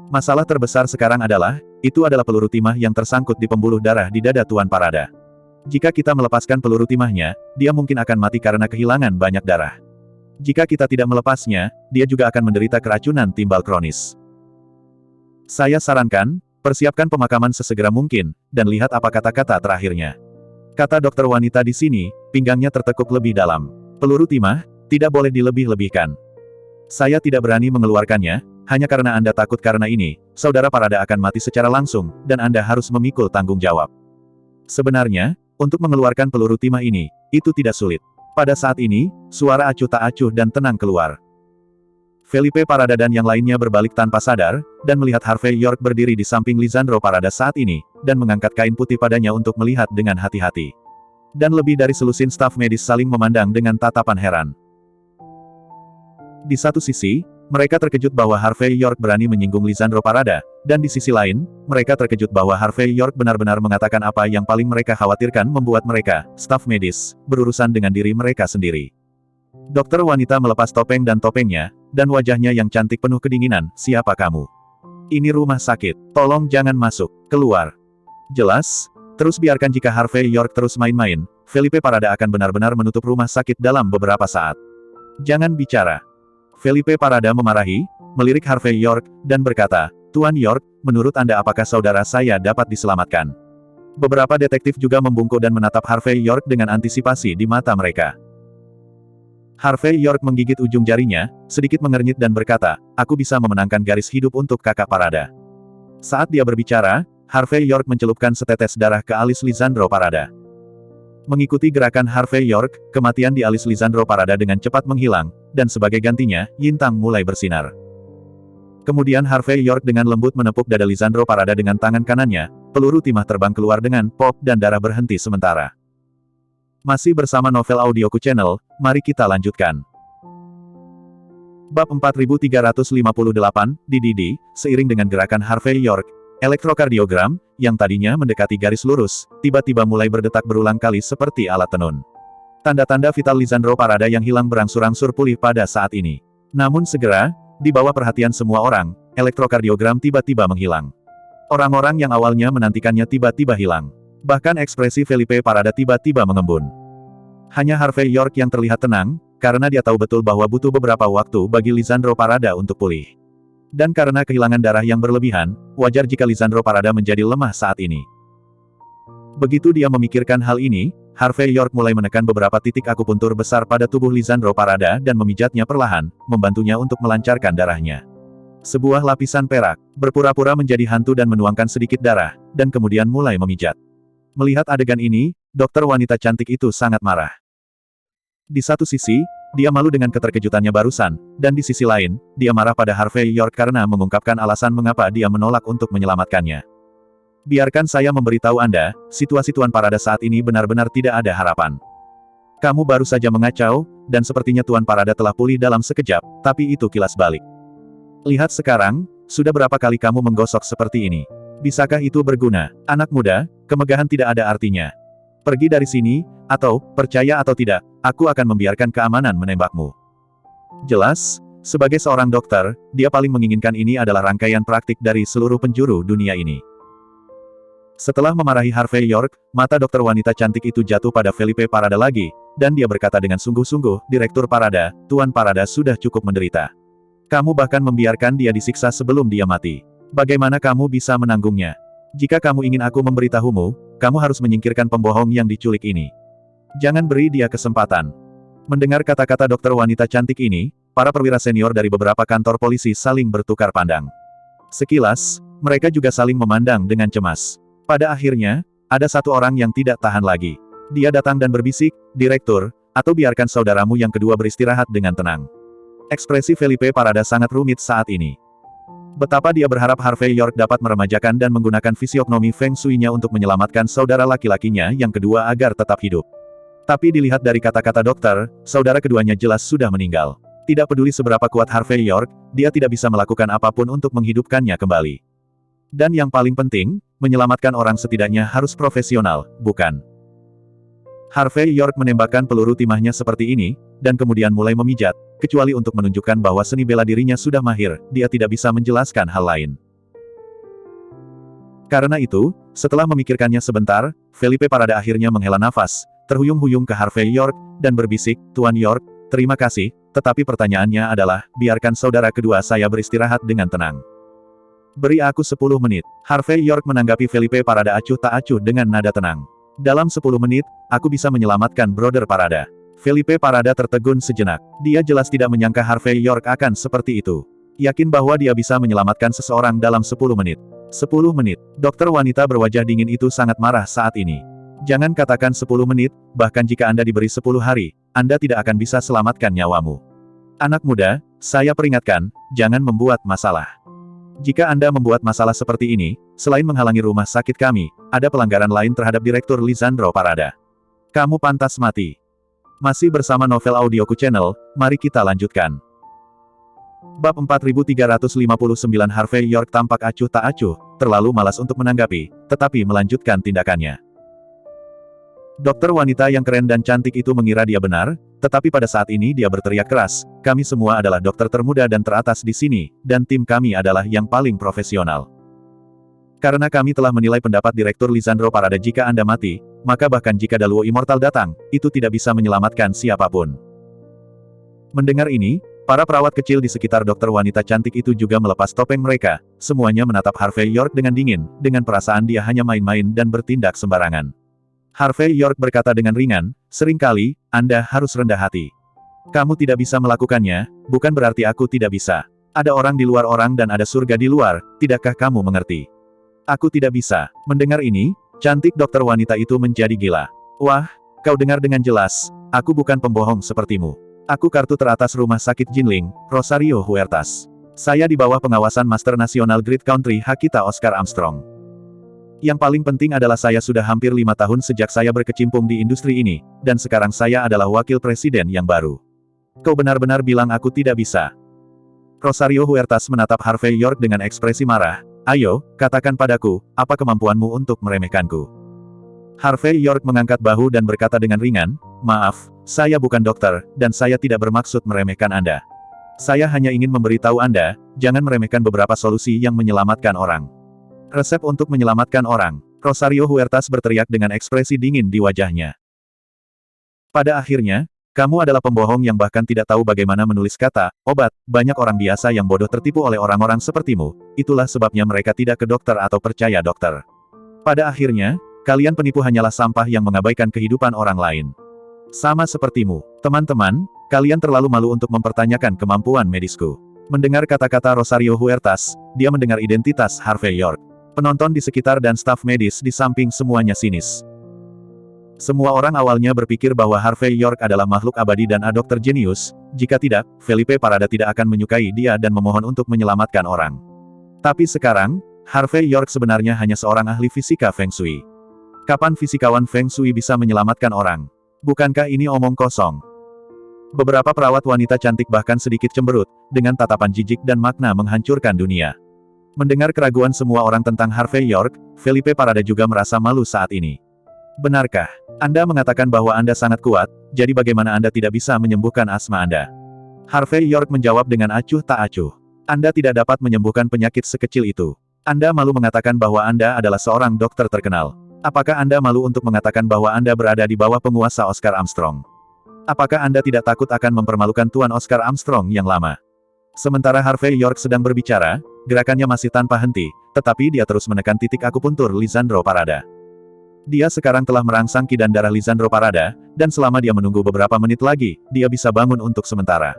A: Masalah terbesar sekarang adalah, itu adalah peluru timah yang tersangkut di pembuluh darah di dada Tuan Parada. Jika kita melepaskan peluru timahnya, dia mungkin akan mati karena kehilangan banyak darah. Jika kita tidak melepasnya, dia juga akan menderita keracunan timbal kronis. Saya sarankan, persiapkan pemakaman sesegera mungkin, dan lihat apa kata-kata terakhirnya. Kata dokter wanita di sini, pinggangnya tertekuk lebih dalam. Peluru timah, tidak boleh dilebih-lebihkan. Saya tidak berani mengeluarkannya, hanya karena Anda takut karena ini, saudara Parada akan mati secara langsung, dan Anda harus memikul tanggung jawab. Sebenarnya, untuk mengeluarkan peluru timah ini, itu tidak sulit. Pada saat ini, suara acuh tak acuh dan tenang keluar. Felipe Parada dan yang lainnya berbalik tanpa sadar, dan melihat Harvey York berdiri di samping Lisandro Parada saat ini, dan mengangkat kain putih padanya untuk melihat dengan hati-hati. Dan lebih dari selusin staf medis saling memandang dengan tatapan heran. Di satu sisi, mereka terkejut bahwa Harvey York berani menyinggung Lisandro Parada, Dan di sisi lain, mereka terkejut bahwa Harvey York benar-benar mengatakan apa yang paling mereka khawatirkan membuat mereka, staf medis, berurusan dengan diri mereka sendiri. Dokter wanita melepas topeng dan topengnya, dan wajahnya yang cantik penuh kedinginan, siapa kamu? Ini rumah sakit, tolong jangan masuk, keluar. Jelas, terus biarkan jika Harvey York terus main-main, Felipe Parada akan benar-benar menutup rumah sakit dalam beberapa saat. Jangan bicara. Felipe Parada memarahi, melirik Harvey York, dan berkata, Tuan York, menurut Anda apakah saudara saya dapat diselamatkan? Beberapa detektif juga membungkuk dan menatap Harvey York dengan antisipasi di mata mereka. Harvey York menggigit ujung jarinya, sedikit mengernyit dan berkata, aku bisa memenangkan garis hidup untuk kakak Parada. Saat dia berbicara, Harvey York mencelupkan setetes darah ke alis Lisandro Parada. Mengikuti gerakan Harvey York, kematian di alis Lisandro Parada dengan cepat menghilang, dan sebagai gantinya, Yintang mulai bersinar. Kemudian Harvey York dengan lembut menepuk dada Lisandro Parada dengan tangan kanannya, peluru timah terbang keluar dengan pop dan darah berhenti sementara. Masih bersama Novel Audioku Channel, mari kita lanjutkan. Bab 4358, DDD, seiring dengan gerakan Harvey York, elektrokardiogram, yang tadinya mendekati garis lurus, tiba-tiba mulai berdetak berulang kali seperti alat tenun. Tanda-tanda vital Lisandro Parada yang hilang berangsur-angsur pulih pada saat ini. Namun segera, di bawah perhatian semua orang, elektrokardiogram tiba-tiba menghilang. Orang-orang yang awalnya menantikannya tiba-tiba hilang. Bahkan ekspresi Felipe Parada tiba-tiba mengembun. Hanya Harvey York yang terlihat tenang, karena dia tahu betul bahwa butuh beberapa waktu bagi Lisandro Parada untuk pulih. Dan karena kehilangan darah yang berlebihan, wajar jika Lisandro Parada menjadi lemah saat ini. Begitu dia memikirkan hal ini, Harvey York mulai menekan beberapa titik akupuntur besar pada tubuh Lisandro Parada dan memijatnya perlahan, membantunya untuk melancarkan darahnya. Sebuah lapisan perak, berpura-pura menjadi hantu dan menuangkan sedikit darah, dan kemudian mulai memijat. Melihat adegan ini, dokter wanita cantik itu sangat marah. Di satu sisi, dia malu dengan keterkejutannya barusan, dan di sisi lain, dia marah pada Harvey York karena mengungkapkan alasan mengapa dia menolak untuk menyelamatkannya. Biarkan saya memberitahu Anda, situasi Tuan Parada saat ini benar-benar tidak ada harapan. Kamu baru saja mengacau, dan sepertinya Tuan Parada telah pulih dalam sekejap, tapi itu kilas balik. Lihat sekarang, sudah berapa kali kamu menggosok seperti ini? Bisakah itu berguna? Anak muda, kemegahan tidak ada artinya. Pergi dari sini, atau, percaya atau tidak, aku akan membiarkan keamanan menembakmu. Jelas, sebagai seorang dokter, dia paling menginginkan ini adalah rangkaian praktik dari seluruh penjuru dunia ini. Setelah memarahi Harvey York, mata dokter wanita cantik itu jatuh pada Felipe Parada lagi, dan dia berkata dengan sungguh-sungguh, Direktur Parada, Tuan Parada sudah cukup menderita. Kamu bahkan membiarkan dia disiksa sebelum dia mati. Bagaimana kamu bisa menanggungnya? Jika kamu ingin aku memberitahumu, kamu harus menyingkirkan pembohong yang diculik ini. Jangan beri dia kesempatan. Mendengar kata-kata dokter wanita cantik ini, para perwira senior dari beberapa kantor polisi saling bertukar pandang. Sekilas, mereka juga saling memandang dengan cemas. Pada akhirnya, ada satu orang yang tidak tahan lagi. Dia datang dan berbisik, Direktur, atau biarkan saudaramu yang kedua beristirahat dengan tenang. Ekspresi Felipe Parada sangat rumit saat ini. Betapa dia berharap Harvey York dapat meremajakan dan menggunakan fisiognomi Feng Shui-nya untuk menyelamatkan saudara laki-lakinya yang kedua agar tetap hidup. Tapi dilihat dari kata-kata dokter, saudara keduanya jelas sudah meninggal. Tidak peduli seberapa kuat Harvey York, dia tidak bisa melakukan apapun untuk menghidupkannya kembali. Dan yang paling penting, menyelamatkan orang setidaknya harus profesional, bukan? Harvey York menembakkan peluru timahnya seperti ini, dan kemudian mulai memijat, kecuali untuk menunjukkan bahwa seni bela dirinya sudah mahir, dia tidak bisa menjelaskan hal lain. Karena itu, setelah memikirkannya sebentar, Felipe Parada akhirnya menghela nafas, terhuyung-huyung ke Harvey York, dan berbisik, Tuan York, terima kasih, tetapi pertanyaannya adalah, biarkan saudara kedua saya beristirahat dengan tenang. Beri aku 10 menit. Harvey York menanggapi Felipe Parada acuh tak acuh dengan nada tenang. Dalam 10 menit, aku bisa menyelamatkan Brother Parada. Felipe Parada tertegun sejenak. Dia jelas tidak menyangka Harvey York akan seperti itu. Yakin bahwa dia bisa menyelamatkan seseorang dalam 10 menit. 10 menit. Dokter wanita berwajah dingin itu sangat marah saat ini. Jangan katakan 10 menit, bahkan jika Anda diberi 10 hari, Anda tidak akan bisa selamatkan nyawamu. Anak muda, saya peringatkan, jangan membuat masalah. Jika Anda membuat masalah seperti ini, selain menghalangi rumah sakit kami, ada pelanggaran lain terhadap Direktur Lisandro Parada. Kamu pantas mati. Masih bersama Novel Audioku Channel, mari kita lanjutkan. Bab 4359 Harvey York tampak acuh tak acuh, terlalu malas untuk menanggapi, tetapi melanjutkan tindakannya. Dokter wanita yang keren dan cantik itu mengira dia benar, tetapi pada saat ini dia berteriak keras, "Kami semua adalah dokter termuda dan teratas di sini, dan tim kami adalah yang paling profesional. Karena kami telah menilai pendapat Direktur Lisandro Parada jika Anda mati, maka bahkan jika Daluo Immortal datang, itu tidak bisa menyelamatkan siapapun." Mendengar ini, para perawat kecil di sekitar dokter wanita cantik itu juga melepas topeng mereka, semuanya menatap Harvey York dengan dingin, dengan perasaan dia hanya main-main dan bertindak sembarangan. Harvey York berkata dengan ringan, "Seringkali, Anda harus rendah hati. Kamu tidak bisa melakukannya, bukan berarti aku tidak bisa. Ada orang di luar orang dan ada surga di luar, tidakkah kamu mengerti? Aku tidak bisa." Mendengar ini, cantik dokter wanita itu menjadi gila. "Wah, kau dengar dengan jelas, aku bukan pembohong sepertimu. Aku kartu teratas rumah sakit Jinling, Rosario Huertas. Saya di bawah pengawasan Master Nasional Great Country Hakita Oscar Armstrong. Yang paling penting adalah saya sudah hampir 5 tahun sejak saya berkecimpung di industri ini, dan sekarang saya adalah wakil presiden yang baru. Kau benar-benar bilang aku tidak bisa?" Rosario Huertas menatap Harvey York dengan ekspresi marah. "Ayo, katakan padaku, apa kemampuanmu untuk meremehkanku?" Harvey York mengangkat bahu dan berkata dengan ringan, "Maaf, saya bukan dokter, dan saya tidak bermaksud meremehkan Anda. Saya hanya ingin memberitahu Anda, jangan meremehkan beberapa solusi yang menyelamatkan orang." "Resep untuk menyelamatkan orang," Rosario Huertas berteriak dengan ekspresi dingin di wajahnya. "Pada akhirnya, kamu adalah pembohong yang bahkan tidak tahu bagaimana menulis kata obat. Banyak orang biasa yang bodoh tertipu oleh orang-orang sepertimu, itulah sebabnya mereka tidak ke dokter atau percaya dokter. Pada akhirnya, kalian penipu hanyalah sampah yang mengabaikan kehidupan orang lain. Sama sepertimu, teman-teman, kalian terlalu malu untuk mempertanyakan kemampuan medisku." Mendengar kata-kata Rosario Huertas, dia mendengar identitas Harvey York. Penonton di sekitar dan staf medis di samping semuanya sinis. Semua orang awalnya berpikir bahwa Harvey York adalah makhluk abadi dan dokter jenius, jika tidak, Felipe Parada tidak akan menyukai dia dan memohon untuk menyelamatkan orang. Tapi sekarang, Harvey York sebenarnya hanya seorang ahli fisika Feng Shui. Kapan fisikawan Feng Shui bisa menyelamatkan orang? Bukankah ini omong kosong? Beberapa perawat wanita cantik bahkan sedikit cemberut, dengan tatapan jijik dan makna menghancurkan dunia. Mendengar keraguan semua orang tentang Harvey York, Felipe Parada juga merasa malu saat ini. "Benarkah Anda mengatakan bahwa Anda sangat kuat, jadi bagaimana Anda tidak bisa menyembuhkan asma Anda?" Harvey York menjawab dengan acuh tak acuh. "Anda tidak dapat menyembuhkan penyakit sekecil itu. Anda malu mengatakan bahwa Anda adalah seorang dokter terkenal. Apakah Anda malu untuk mengatakan bahwa Anda berada di bawah penguasa Oscar Armstrong? Apakah Anda tidak takut akan mempermalukan Tuan Oscar Armstrong yang lama?" Sementara Harvey York sedang berbicara, gerakannya masih tanpa henti, tetapi dia terus menekan titik akupuntur Lisandro Parada. Dia sekarang telah merangsang ki dan darah Lisandro Parada, dan selama dia menunggu beberapa menit lagi, dia bisa bangun untuk sementara.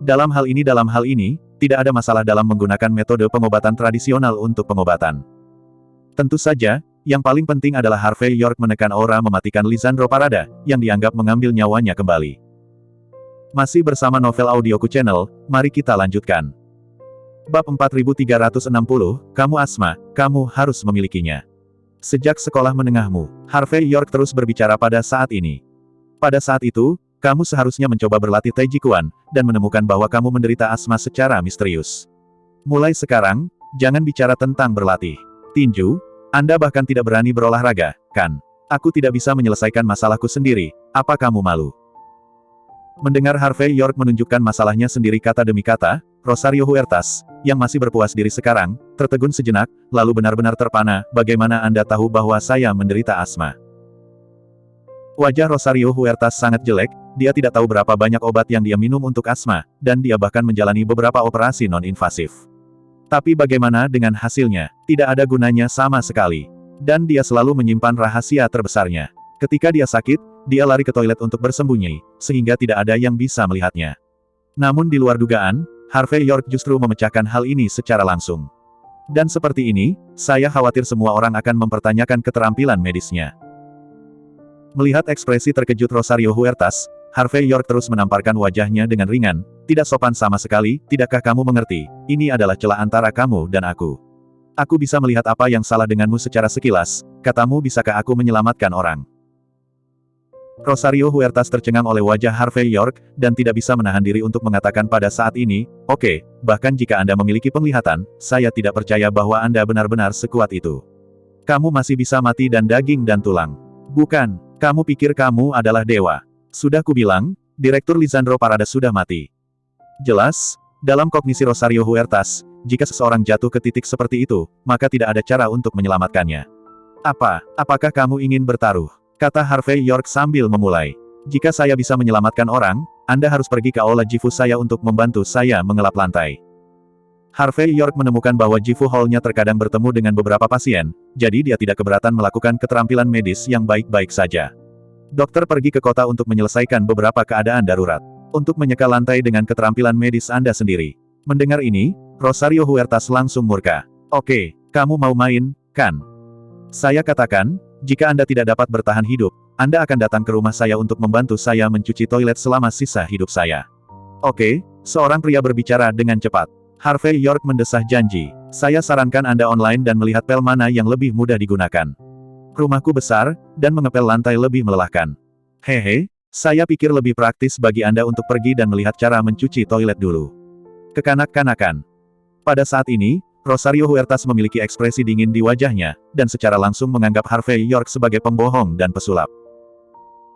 A: Dalam hal ini, tidak ada masalah dalam menggunakan metode pengobatan tradisional untuk pengobatan. Tentu saja, yang paling penting adalah Harvey York menekan aura mematikan Lisandro Parada, yang dianggap mengambil nyawanya kembali. Masih bersama Novel Audioku Channel, mari kita lanjutkan. Bab 4360, Kamu Asma, Kamu Harus Memilikinya. Sejak sekolah menengahmu, Harvey York terus berbicara pada saat ini. Pada saat itu, kamu seharusnya mencoba berlatih Taiji Chuan, dan menemukan bahwa kamu menderita asma secara misterius. Mulai sekarang, jangan bicara tentang berlatih tinju, Anda bahkan tidak berani berolahraga, kan? Aku tidak bisa menyelesaikan masalahku sendiri, apa kamu malu? Mendengar Harvey York menunjukkan masalahnya sendiri kata demi kata, Rosario Huertas, yang masih berpuas diri sekarang, tertegun sejenak, lalu benar-benar terpana, "Bagaimana Anda tahu bahwa saya menderita asma?" Wajah Rosario Huertas sangat jelek, dia tidak tahu berapa banyak obat yang dia minum untuk asma, dan dia bahkan menjalani beberapa operasi non-invasif. Tapi bagaimana dengan hasilnya? Tidak ada gunanya sama sekali. Dan dia selalu menyimpan rahasia terbesarnya. Ketika dia sakit, dia lari ke toilet untuk bersembunyi, sehingga tidak ada yang bisa melihatnya. Namun di luar dugaan, Harvey York justru memecahkan hal ini secara langsung. Dan seperti ini, saya khawatir semua orang akan mempertanyakan keterampilan medisnya. Melihat ekspresi terkejut Rosario Huertas, Harvey York terus menamparkan wajahnya dengan ringan, "Tidak sopan sama sekali, tidakkah kamu mengerti? Ini adalah celah antara kamu dan aku. Aku bisa melihat apa yang salah denganmu secara sekilas, katamu bisakah aku menyelamatkan orang?" Rosario Huertas tercengang oleh wajah Harvey York, dan tidak bisa menahan diri untuk mengatakan pada saat ini, Oke, bahkan jika Anda memiliki penglihatan, saya tidak percaya bahwa Anda benar-benar sekuat itu. Kamu masih bisa mati dan daging dan tulang. Bukan, kamu pikir kamu adalah dewa. Sudah kubilang, Direktur Lisandro Parada sudah mati. Jelas, dalam kognisi Rosario Huertas, jika seseorang jatuh ke titik seperti itu, maka tidak ada cara untuk menyelamatkannya. Apakah kamu ingin bertaruh? Kata Harvey York sambil memulai. Jika saya bisa menyelamatkan orang, Anda harus pergi ke aula Jifu saya untuk membantu saya mengelap lantai. Harvey York menemukan bahwa Jifu Hall-nya terkadang bertemu dengan beberapa pasien, jadi dia tidak keberatan melakukan keterampilan medis yang baik-baik saja. Dokter pergi ke kota untuk menyelesaikan beberapa keadaan darurat. Untuk menyeka lantai dengan keterampilan medis Anda sendiri. Mendengar ini, Rosario Huertas langsung murka. Oke, kamu mau main, kan? Saya katakan, jika Anda tidak dapat bertahan hidup, Anda akan datang ke rumah saya untuk membantu saya mencuci toilet selama sisa hidup saya. Oke, seorang pria berbicara dengan cepat. Harvey York mendesah janji. Saya sarankan Anda online dan melihat pel mana yang lebih mudah digunakan. Rumahku besar, dan mengepel lantai lebih melelahkan. Hehe, saya pikir lebih praktis bagi Anda untuk pergi dan melihat cara mencuci toilet dulu. Kekanak-kanakan. Pada saat ini, Rosario Huertas memiliki ekspresi dingin di wajahnya, dan secara langsung menganggap Harvey York sebagai pembohong dan pesulap.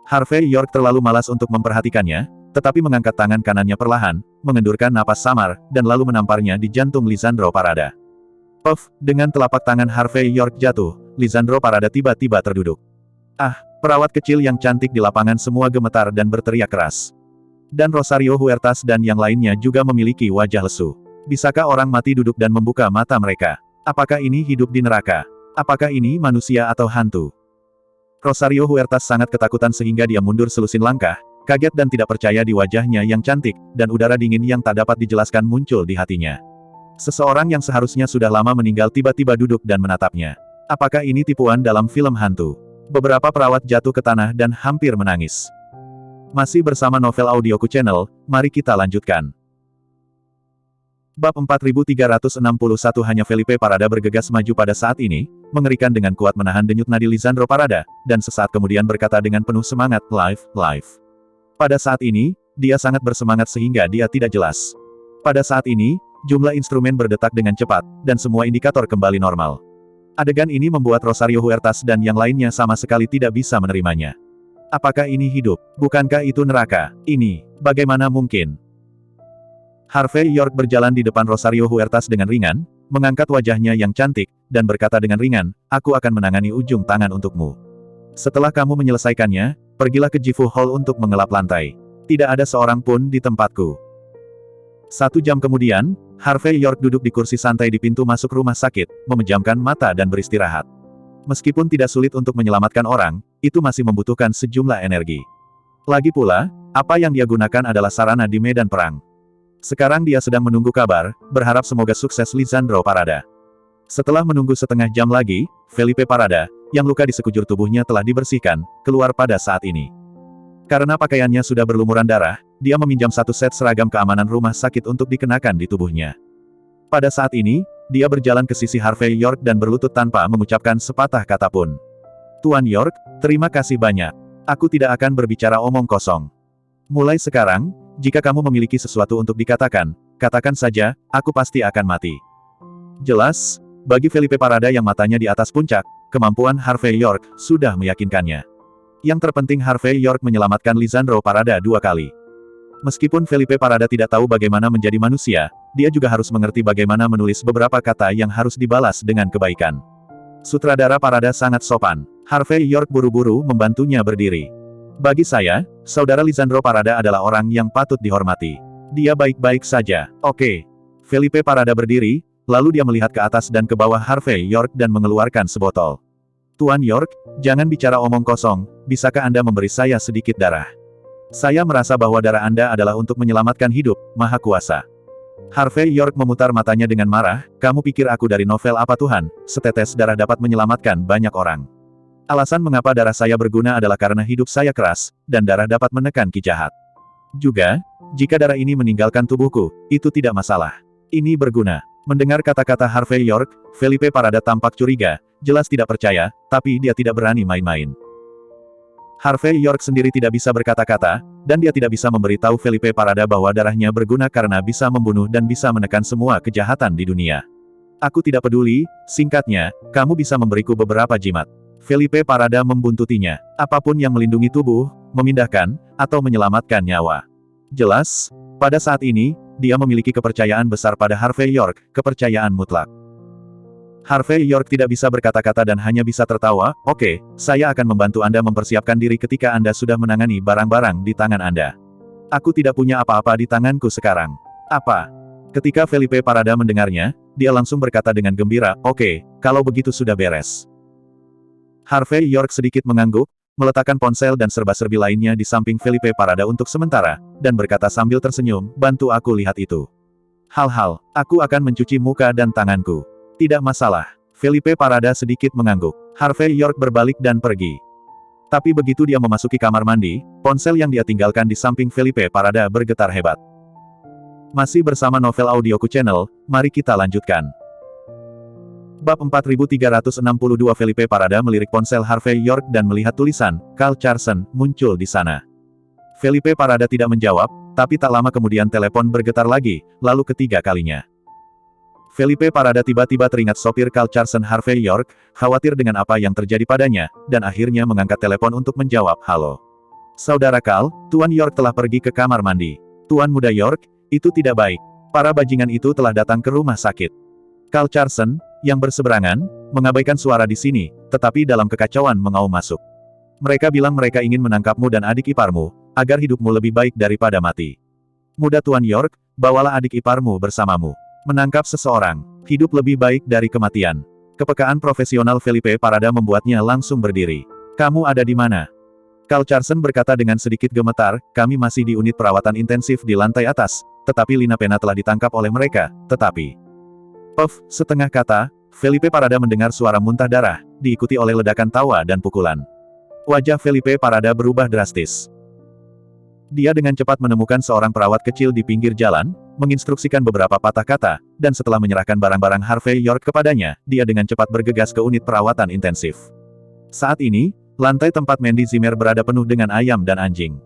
A: Harvey York terlalu malas untuk memperhatikannya, tetapi mengangkat tangan kanannya perlahan, mengendurkan napas samar, dan lalu menamparnya di jantung Lisandro Parada. Puff, dengan telapak tangan Harvey York jatuh, Lisandro Parada tiba-tiba terduduk. Ah, perawat kecil yang cantik di lapangan semua gemetar dan berteriak keras. Dan Rosario Huertas dan yang lainnya juga memiliki wajah lesu. Bisakah orang mati duduk dan membuka mata mereka? Apakah ini hidup di neraka? Apakah ini manusia atau hantu? Rosario Huertas sangat ketakutan sehingga dia mundur selusin langkah, kaget dan tidak percaya di wajahnya yang cantik, dan udara dingin yang tak dapat dijelaskan muncul di hatinya. Seseorang yang seharusnya sudah lama meninggal tiba-tiba duduk dan menatapnya. Apakah ini tipuan dalam film hantu? Beberapa perawat jatuh ke tanah dan hampir menangis. Masih bersama Novel Audioku Channel, mari kita lanjutkan. Bab 4361 hanya Felipe Parada bergegas maju pada saat ini, mengerikan dengan kuat menahan denyut nadi Lisandro Parada, dan sesaat kemudian berkata dengan penuh semangat, live. Pada saat ini, dia sangat bersemangat sehingga dia tidak jelas. Pada saat ini, jumlah instrumen berdetak dengan cepat, dan semua indikator kembali normal. Adegan ini membuat Rosario Huertas dan yang lainnya sama sekali tidak bisa menerimanya. Apakah ini hidup? Bukankah itu neraka? Ini, bagaimana mungkin? Harvey York berjalan di depan Rosario Huertas dengan ringan, mengangkat wajahnya yang cantik, dan berkata dengan ringan, aku akan menangani ujung tangan untukmu. Setelah kamu menyelesaikannya, pergilah ke Jifu Hall untuk mengelap lantai. Tidak ada seorang pun di tempatku. 1 jam kemudian, Harvey York duduk di kursi santai di pintu masuk rumah sakit, memejamkan mata dan beristirahat. Meskipun tidak sulit untuk menyelamatkan orang, itu masih membutuhkan sejumlah energi. Lagi pula, apa yang dia gunakan adalah sarana di medan perang. Sekarang dia sedang menunggu kabar, berharap semoga sukses Lisandro Parada. Setelah menunggu setengah jam lagi, Felipe Parada, yang luka di sekujur tubuhnya telah dibersihkan, keluar pada saat ini. Karena pakaiannya sudah berlumuran darah, dia meminjam 1 set seragam keamanan rumah sakit untuk dikenakan di tubuhnya. Pada saat ini, dia berjalan ke sisi Harvey York dan berlutut tanpa mengucapkan sepatah kata pun. Tuan York, terima kasih banyak. Aku tidak akan berbicara omong kosong. Mulai sekarang, jika kamu memiliki sesuatu untuk dikatakan, katakan saja, aku pasti akan mati. Jelas, bagi Felipe Parada yang matanya di atas puncak, kemampuan Harvey York sudah meyakinkannya. Yang terpenting Harvey York menyelamatkan Lisandro Parada 2 kali. Meskipun Felipe Parada tidak tahu bagaimana menjadi manusia, dia juga harus mengerti bagaimana menulis beberapa kata yang harus dibalas dengan kebaikan. Sutradara Parada sangat sopan. Harvey York buru-buru membantunya berdiri. Bagi saya, saudara Lisandro Parada adalah orang yang patut dihormati. Dia baik-baik saja. Oke. Felipe Parada berdiri, lalu dia melihat ke atas dan ke bawah Harvey York dan mengeluarkan sebotol. Tuan York, jangan bicara omong kosong, bisakah Anda memberi saya sedikit darah? Saya merasa bahwa darah Anda adalah untuk menyelamatkan hidup, Maha Kuasa. Harvey York memutar matanya dengan marah, kamu pikir aku dari novel apa Tuhan, setetes darah dapat menyelamatkan banyak orang. Alasan mengapa darah saya berguna adalah karena hidup saya keras, dan darah dapat menekan ki jahat. Juga, jika darah ini meninggalkan tubuhku, itu tidak masalah. Ini berguna. Mendengar kata-kata Harvey York, Felipe Parada tampak curiga, jelas tidak percaya, tapi dia tidak berani main-main. Harvey York sendiri tidak bisa berkata-kata, dan dia tidak bisa memberitahu Felipe Parada bahwa darahnya berguna karena bisa membunuh dan bisa menekan semua kejahatan di dunia. Aku tidak peduli, singkatnya, kamu bisa memberiku beberapa jimat. Felipe Parada membuntutinya. Apapun yang melindungi tubuh, memindahkan, atau menyelamatkan nyawa. Jelas, pada saat ini, dia memiliki kepercayaan besar pada Harvey York, kepercayaan mutlak. Harvey York tidak bisa berkata-kata dan hanya bisa tertawa. Oke, saya akan membantu Anda mempersiapkan diri ketika Anda sudah menangani barang-barang di tangan Anda. Aku tidak punya apa-apa di tanganku sekarang. Apa? Ketika Felipe Parada mendengarnya, dia langsung berkata dengan gembira, oke, kalau begitu sudah beres. Harvey York sedikit mengangguk, meletakkan ponsel dan serba-serbi lainnya di samping Felipe Parada untuk sementara, dan berkata sambil tersenyum, bantu aku lihat itu. Hal-hal, aku akan mencuci muka dan tanganku. Tidak masalah. Felipe Parada sedikit mengangguk. Harvey York berbalik dan pergi. Tapi begitu dia memasuki kamar mandi, ponsel yang dia tinggalkan di samping Felipe Parada bergetar hebat. Masih bersama Novel Audioku Channel, mari kita lanjutkan. Bab 4362 Felipe Parada melirik ponsel Harvey York dan melihat tulisan, Carl Carson, muncul di sana. Felipe Parada tidak menjawab, tapi tak lama kemudian telepon bergetar lagi, lalu ketiga kalinya. Felipe Parada tiba-tiba teringat sopir Carl Carson Harvey York, khawatir dengan apa yang terjadi padanya, dan akhirnya mengangkat telepon untuk menjawab, halo. Saudara Carl, Tuan York telah pergi ke kamar mandi. Tuan Muda York, itu tidak baik. Para bajingan itu telah datang ke rumah sakit. Carl Carson, yang berseberangan, mengabaikan suara di sini, tetapi dalam kekacauan mengaum masuk. Mereka bilang mereka ingin menangkapmu dan adik iparmu, agar hidupmu lebih baik daripada mati. Muda Tuan York, bawalah adik iparmu bersamamu. Menangkap seseorang, hidup lebih baik dari kematian. Kepekaan profesional Felipe Parada membuatnya langsung berdiri. Kamu ada di mana? Carl Carson berkata dengan sedikit gemetar, kami masih di unit perawatan intensif di lantai atas, tetapi Lina Pena telah ditangkap oleh mereka, tetapi... Puff, setengah kata, Felipe Parada mendengar suara muntah darah, diikuti oleh ledakan tawa dan pukulan. Wajah Felipe Parada berubah drastis. Dia dengan cepat menemukan seorang perawat kecil di pinggir jalan, menginstruksikan beberapa patah kata, dan setelah menyerahkan barang-barang Harvey York kepadanya, dia dengan cepat bergegas ke unit perawatan intensif. Saat ini, lantai tempat Mandy Zimmer berada penuh dengan ayam dan anjing.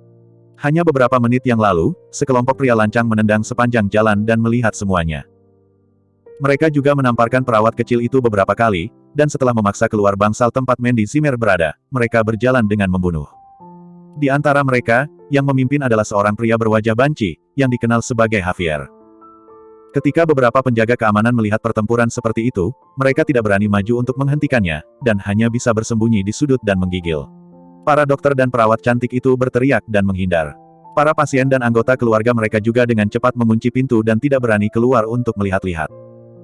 A: Hanya beberapa menit yang lalu, sekelompok pria lancang menendang sepanjang jalan dan melihat semuanya. Mereka juga menamparkan perawat kecil itu beberapa kali, dan setelah memaksa keluar bangsal tempat Mandy Zimmer berada, mereka berjalan dengan membunuh. Di antara mereka, yang memimpin adalah seorang pria berwajah banci, yang dikenal sebagai Javier. Ketika beberapa penjaga keamanan melihat pertempuran seperti itu, mereka tidak berani maju untuk menghentikannya, dan hanya bisa bersembunyi di sudut dan menggigil. Para dokter dan perawat cantik itu berteriak dan menghindar. Para pasien dan anggota keluarga mereka juga dengan cepat mengunci pintu dan tidak berani keluar untuk melihat-lihat.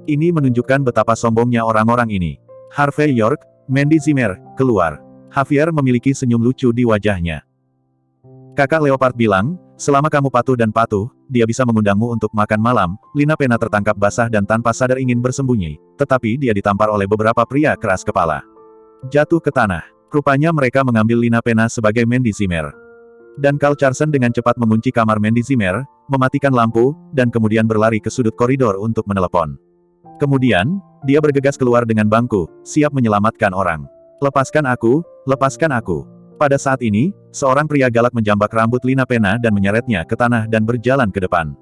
A: Ini menunjukkan betapa sombongnya orang-orang ini. Harvey York, Mandy Zimmer, keluar. Javier memiliki senyum lucu di wajahnya. Kakak Leopard bilang, selama kamu patuh dan patuh, dia bisa mengundangmu untuk makan malam. Lina Pena tertangkap basah dan tanpa sadar ingin bersembunyi, tetapi dia ditampar oleh beberapa pria keras kepala. Jatuh ke tanah. Rupanya mereka mengambil Lina Pena sebagai Mandy Zimmer. Dan Carl Carson dengan cepat mengunci kamar Mandy Zimmer, mematikan lampu, dan kemudian berlari ke sudut koridor untuk menelepon. Kemudian, dia bergegas keluar dengan bangku, siap menyelamatkan orang. Lepaskan aku, lepaskan aku. Pada saat ini, seorang pria galak menjambak rambut Lina Pena dan menyeretnya ke tanah dan berjalan ke depan.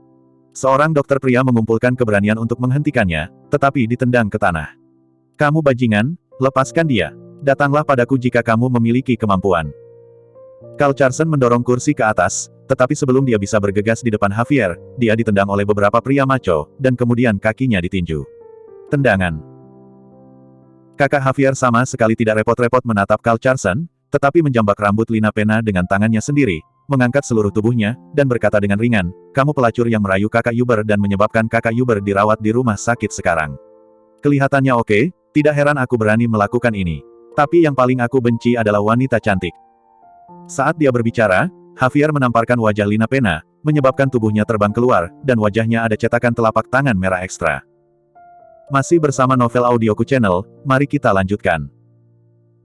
A: Seorang dokter pria mengumpulkan keberanian untuk menghentikannya, tetapi ditendang ke tanah. Kamu bajingan, lepaskan dia. Datanglah padaku jika kamu memiliki kemampuan. Carl Carson mendorong kursi ke atas, tetapi sebelum dia bisa bergegas di depan Javier, dia ditendang oleh beberapa pria maco, dan kemudian kakinya ditinju. Tendangan. Kakak Javier sama sekali tidak repot-repot menatap Carl Carson, tetapi menjambak rambut Lina Pena dengan tangannya sendiri, mengangkat seluruh tubuhnya, dan berkata dengan ringan, kamu pelacur yang merayu kakak Yuber dan menyebabkan kakak Yuber dirawat di rumah sakit sekarang. Kelihatannya oke, tidak heran aku berani melakukan ini. Tapi yang paling aku benci adalah wanita cantik. Saat dia berbicara, Javier menamparkan wajah Lina Pena, menyebabkan tubuhnya terbang keluar, dan wajahnya ada cetakan telapak tangan merah ekstra. Masih bersama Novel Audioku Channel, mari kita lanjutkan.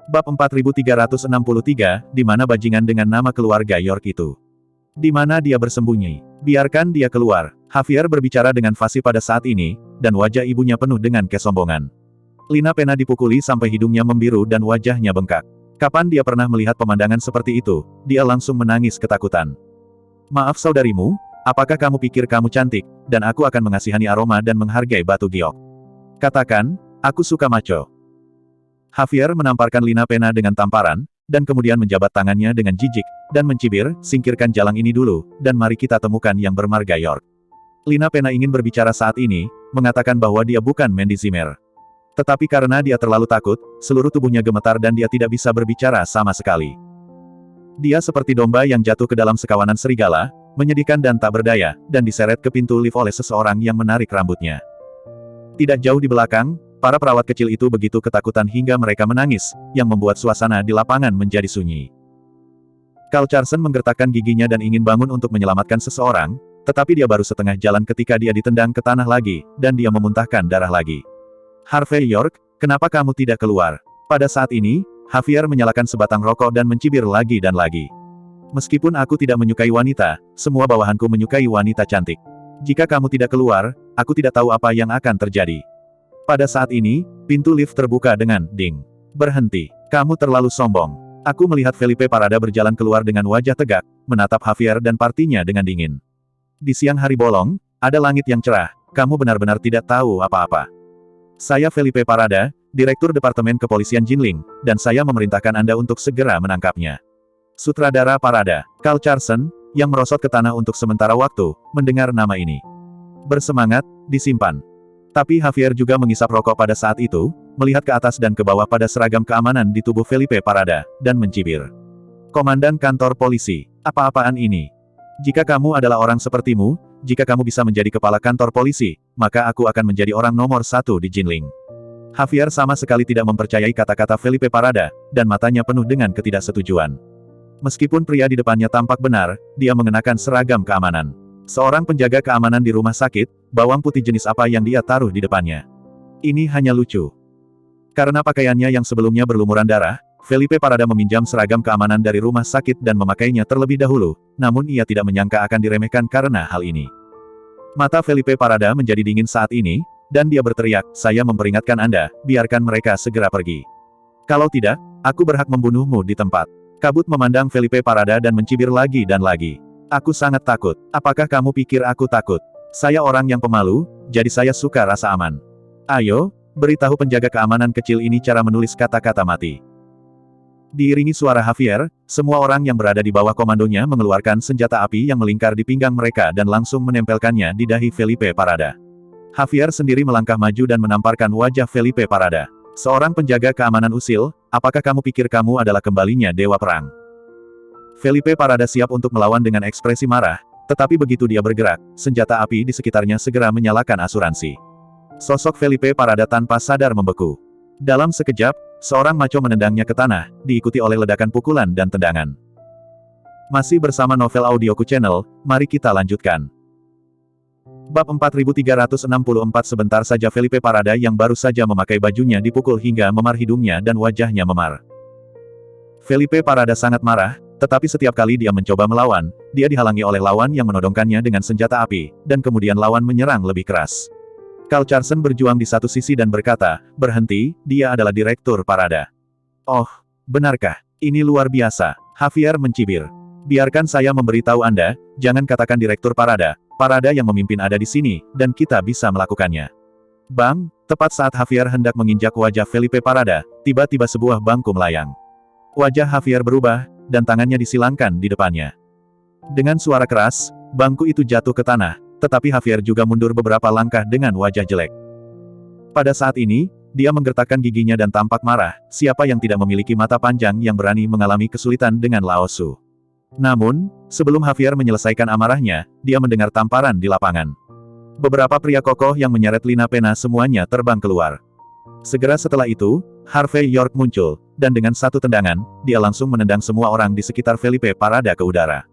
A: Bab 4363, di mana bajingan dengan nama keluarga York itu? Di mana dia bersembunyi? Biarkan dia keluar. Javier berbicara dengan fasih pada saat ini, dan wajah ibunya penuh dengan kesombongan. Lina Pena dipukuli sampai hidungnya membiru dan wajahnya bengkak. Kapan dia pernah melihat pemandangan seperti itu, dia langsung menangis ketakutan. Maaf saudarimu, apakah kamu pikir kamu cantik, dan aku akan mengasihani aroma dan menghargai batu giok? Katakan, aku suka maco. Javier menamparkan Lina Pena dengan tamparan, dan kemudian menjabat tangannya dengan jijik, dan mencibir, singkirkan jalang ini dulu, dan mari kita temukan yang bermarga York. Lina Pena ingin berbicara saat ini, mengatakan bahwa dia bukan Mandy Zimmer. Tetapi karena dia terlalu takut, seluruh tubuhnya gemetar dan dia tidak bisa berbicara sama sekali. Dia seperti domba yang jatuh ke dalam sekawanan serigala, menyedihkan dan tak berdaya, dan diseret ke pintu lift oleh seseorang yang menarik rambutnya. Tidak jauh di belakang, para perawat kecil itu begitu ketakutan hingga mereka menangis, yang membuat suasana di lapangan menjadi sunyi. Carl Carson menggertakkan giginya dan ingin bangun untuk menyelamatkan seseorang, tetapi dia baru setengah jalan ketika dia ditendang ke tanah lagi, dan dia memuntahkan darah lagi. Harvey York, kenapa kamu tidak keluar? Pada saat ini, Javier menyalakan sebatang rokok dan mencibir lagi dan lagi. Meskipun aku tidak menyukai wanita, semua bawahanku menyukai wanita cantik. Jika kamu tidak keluar, aku tidak tahu apa yang akan terjadi. Pada saat ini, pintu lift terbuka dengan ding. Berhenti. Kamu terlalu sombong. Aku melihat Felipe Parada berjalan keluar dengan wajah tegak, menatap Javier dan partinya dengan dingin. Di siang hari bolong, ada langit yang cerah, kamu benar-benar tidak tahu apa-apa. Saya Felipe Parada, Direktur Departemen Kepolisian Jinling, dan saya memerintahkan Anda untuk segera menangkapnya. Sutradara Parada, Carl Carson, yang merosot ke tanah untuk sementara waktu, mendengar nama ini. Bersemangat, disimpan. Tapi Javier juga mengisap rokok pada saat itu, melihat ke atas dan ke bawah pada seragam keamanan di tubuh Felipe Parada, dan mencibir. Komandan kantor polisi, apa-apaan ini? Jika kamu adalah orang sepertimu, jika kamu bisa menjadi kepala kantor polisi, maka aku akan menjadi orang nomor 1 di Jinling. Javier sama sekali tidak mempercayai kata-kata Felipe Parada, dan matanya penuh dengan ketidaksetujuan. Meskipun pria di depannya tampak benar, dia mengenakan seragam keamanan. Seorang penjaga keamanan di rumah sakit, bawang putih jenis apa yang dia taruh di depannya. Ini hanya lucu. Karena pakaiannya yang sebelumnya berlumuran darah, Felipe Parada meminjam seragam keamanan dari rumah sakit dan memakainya terlebih dahulu, namun ia tidak menyangka akan diremehkan karena hal ini. Mata Felipe Parada menjadi dingin saat ini, dan dia berteriak, saya memperingatkan Anda, biarkan mereka segera pergi. Kalau tidak, aku berhak membunuhmu di tempat. Kabut memandang Felipe Parada dan mencibir lagi dan lagi. Aku sangat takut. Apakah kamu pikir aku takut? Saya orang yang pemalu, jadi saya suka rasa aman. Ayo, beritahu penjaga keamanan kecil ini cara menulis kata-kata mati. Diiringi suara Javier, semua orang yang berada di bawah komandonya mengeluarkan senjata api yang melingkar di pinggang mereka dan langsung menempelkannya di dahi Felipe Parada. Javier sendiri melangkah maju dan menamparkan wajah Felipe Parada. Seorang penjaga keamanan usil, apakah kamu pikir kamu adalah kembalinya dewa perang? Felipe Parada siap untuk melawan dengan ekspresi marah, tetapi begitu dia bergerak, senjata api di sekitarnya segera menyalakan asuransi. Sosok Felipe Parada tanpa sadar membeku. Dalam sekejap, seorang maco menendangnya ke tanah, diikuti oleh ledakan pukulan dan tendangan. Masih bersama Novel Audioku Channel, mari kita lanjutkan. Bab 4364 sebentar saja Felipe Parada yang baru saja memakai bajunya dipukul hingga memar hidungnya dan wajahnya memar. Felipe Parada sangat marah, tetapi setiap kali dia mencoba melawan, dia dihalangi oleh lawan yang menodongkannya dengan senjata api, dan kemudian lawan menyerang lebih keras. Carl Carson berjuang di satu sisi dan berkata, berhenti, dia adalah Direktur Parada. Oh, benarkah? Ini luar biasa. Javier mencibir. Biarkan saya memberitahu Anda, jangan katakan Direktur Parada, Parada yang memimpin ada di sini, dan kita bisa melakukannya. Bang, tepat saat Javier hendak menginjak wajah Felipe Parada, tiba-tiba sebuah bangku melayang. Wajah Javier berubah, dan tangannya disilangkan di depannya. Dengan suara keras, bangku itu jatuh ke tanah, tetapi Javier juga mundur beberapa langkah dengan wajah jelek. Pada saat ini, dia menggertakkan giginya dan tampak marah, siapa yang tidak memiliki mata panjang yang berani mengalami kesulitan dengan Lao Su. Namun, sebelum Javier menyelesaikan amarahnya, dia mendengar tamparan di lapangan. Beberapa pria kokoh yang menyeret Lina Pena semuanya terbang keluar. Segera setelah itu, Harvey York muncul, dan dengan satu tendangan, dia langsung menendang semua orang di sekitar Felipe Parada ke udara.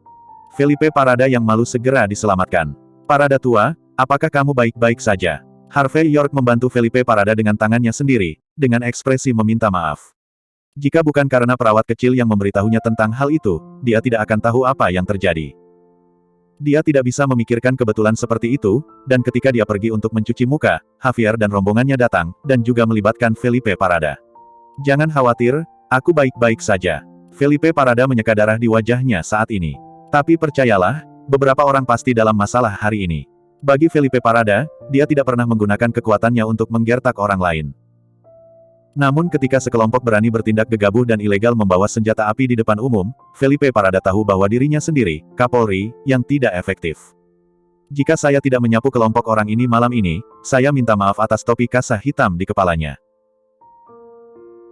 A: Felipe Parada yang malu segera diselamatkan. Parada tua, apakah kamu baik-baik saja? Harvey York membantu Felipe Parada dengan tangannya sendiri, dengan ekspresi meminta maaf. Jika bukan karena perawat kecil yang memberitahunya tentang hal itu, dia tidak akan tahu apa yang terjadi. Dia tidak bisa memikirkan kebetulan seperti itu, dan ketika dia pergi untuk mencuci muka, Javier dan rombongannya datang, dan juga melibatkan Felipe Parada. Jangan khawatir, Aku baik-baik saja. Felipe Parada menyeka darah di wajahnya saat ini. Tapi percayalah, beberapa orang pasti dalam masalah hari ini. Bagi Felipe Parada, dia tidak pernah menggunakan kekuatannya untuk menggertak orang lain. Namun ketika sekelompok berani bertindak gegabah dan ilegal membawa senjata api di depan umum, Felipe Parada tahu bahwa dirinya sendiri, Kapolri, yang tidak efektif. Jika saya tidak menyapu kelompok orang ini malam ini, saya minta maaf atas topi kasa hitam di kepalanya.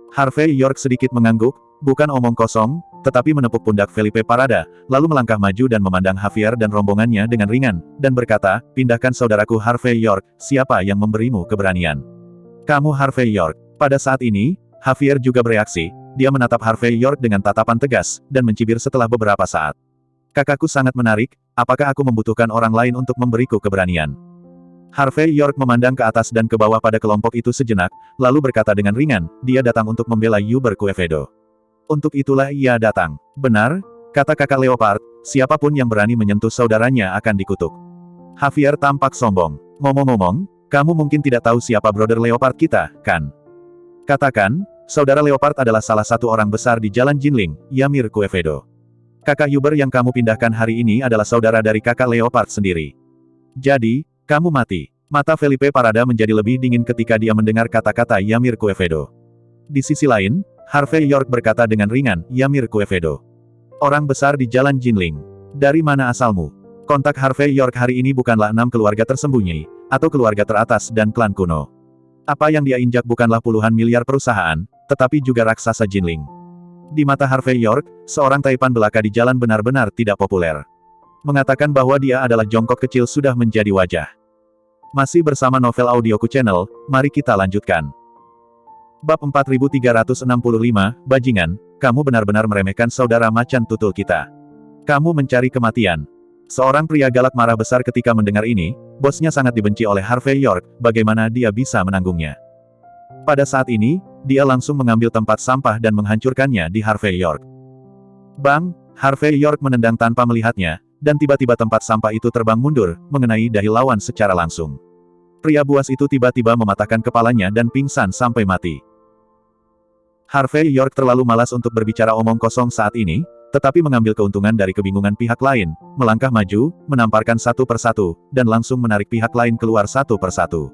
A: Harvey York sedikit mengangguk, bukan omong kosong, tetapi menepuk pundak Felipe Parada, lalu melangkah maju dan memandang Javier dan rombongannya dengan ringan, dan berkata, "Pindahkan saudaraku Harvey York, siapa yang memberimu keberanian?" "Kamu Harvey York." Pada saat ini, Javier juga bereaksi, dia menatap Harvey York dengan tatapan tegas, dan mencibir setelah beberapa saat. "Kakakku sangat menarik, apakah aku membutuhkan orang lain untuk memberiku keberanian?" Harvey York memandang ke atas dan ke bawah pada kelompok itu sejenak, lalu berkata dengan ringan, dia datang untuk membela Hubert Quevedo. Untuk itulah ia datang. Benar, kata kakak Leopard, siapapun yang berani menyentuh saudaranya akan dikutuk. Javier tampak sombong. Ngomong-ngomong, kamu mungkin tidak tahu siapa brother Leopard kita, kan? Katakan, saudara Leopard adalah salah satu orang besar di Jalan Jinling, Yamir Quevedo. Kakak Hubert yang kamu pindahkan hari ini adalah saudara dari kakak Leopard sendiri. Jadi, kamu mati. Mata Felipe Parada menjadi lebih dingin ketika dia mendengar kata-kata Yamir Quevedo. Di sisi lain, Harvey York berkata dengan ringan, Yamir Quevedo. Orang besar di Jalan Jinling. Dari mana asalmu? Kontak Harvey York hari ini bukanlah 6 keluarga tersembunyi, atau keluarga teratas dan klan kuno. Apa yang dia injak bukanlah puluhan miliar perusahaan, tetapi juga raksasa Jinling. Di mata Harvey York, seorang taipan belaka di jalan benar-benar tidak populer. Mengatakan bahwa dia adalah jongkok kecil sudah menjadi wajah. Masih bersama Novel Audioku Channel, mari kita lanjutkan. Bab 4365, Bajingan, kamu benar-benar meremehkan saudara macan tutul kita. Kamu mencari kematian. Seorang pria galak marah besar ketika mendengar ini, bosnya sangat dibenci oleh Harvey York, bagaimana dia bisa menanggungnya. Pada saat ini, dia langsung mengambil tempat sampah dan menghancurkannya di Harvey York. Bang, Harvey York menendang tanpa melihatnya, dan tiba-tiba tempat sampah itu terbang mundur, mengenai dahi lawan secara langsung. Pria buas itu tiba-tiba mematahkan kepalanya dan pingsan sampai mati. Harvey York terlalu malas untuk berbicara omong kosong saat ini, tetapi mengambil keuntungan dari kebingungan pihak lain, melangkah maju, menamparkan satu persatu, dan langsung menarik pihak lain keluar satu persatu.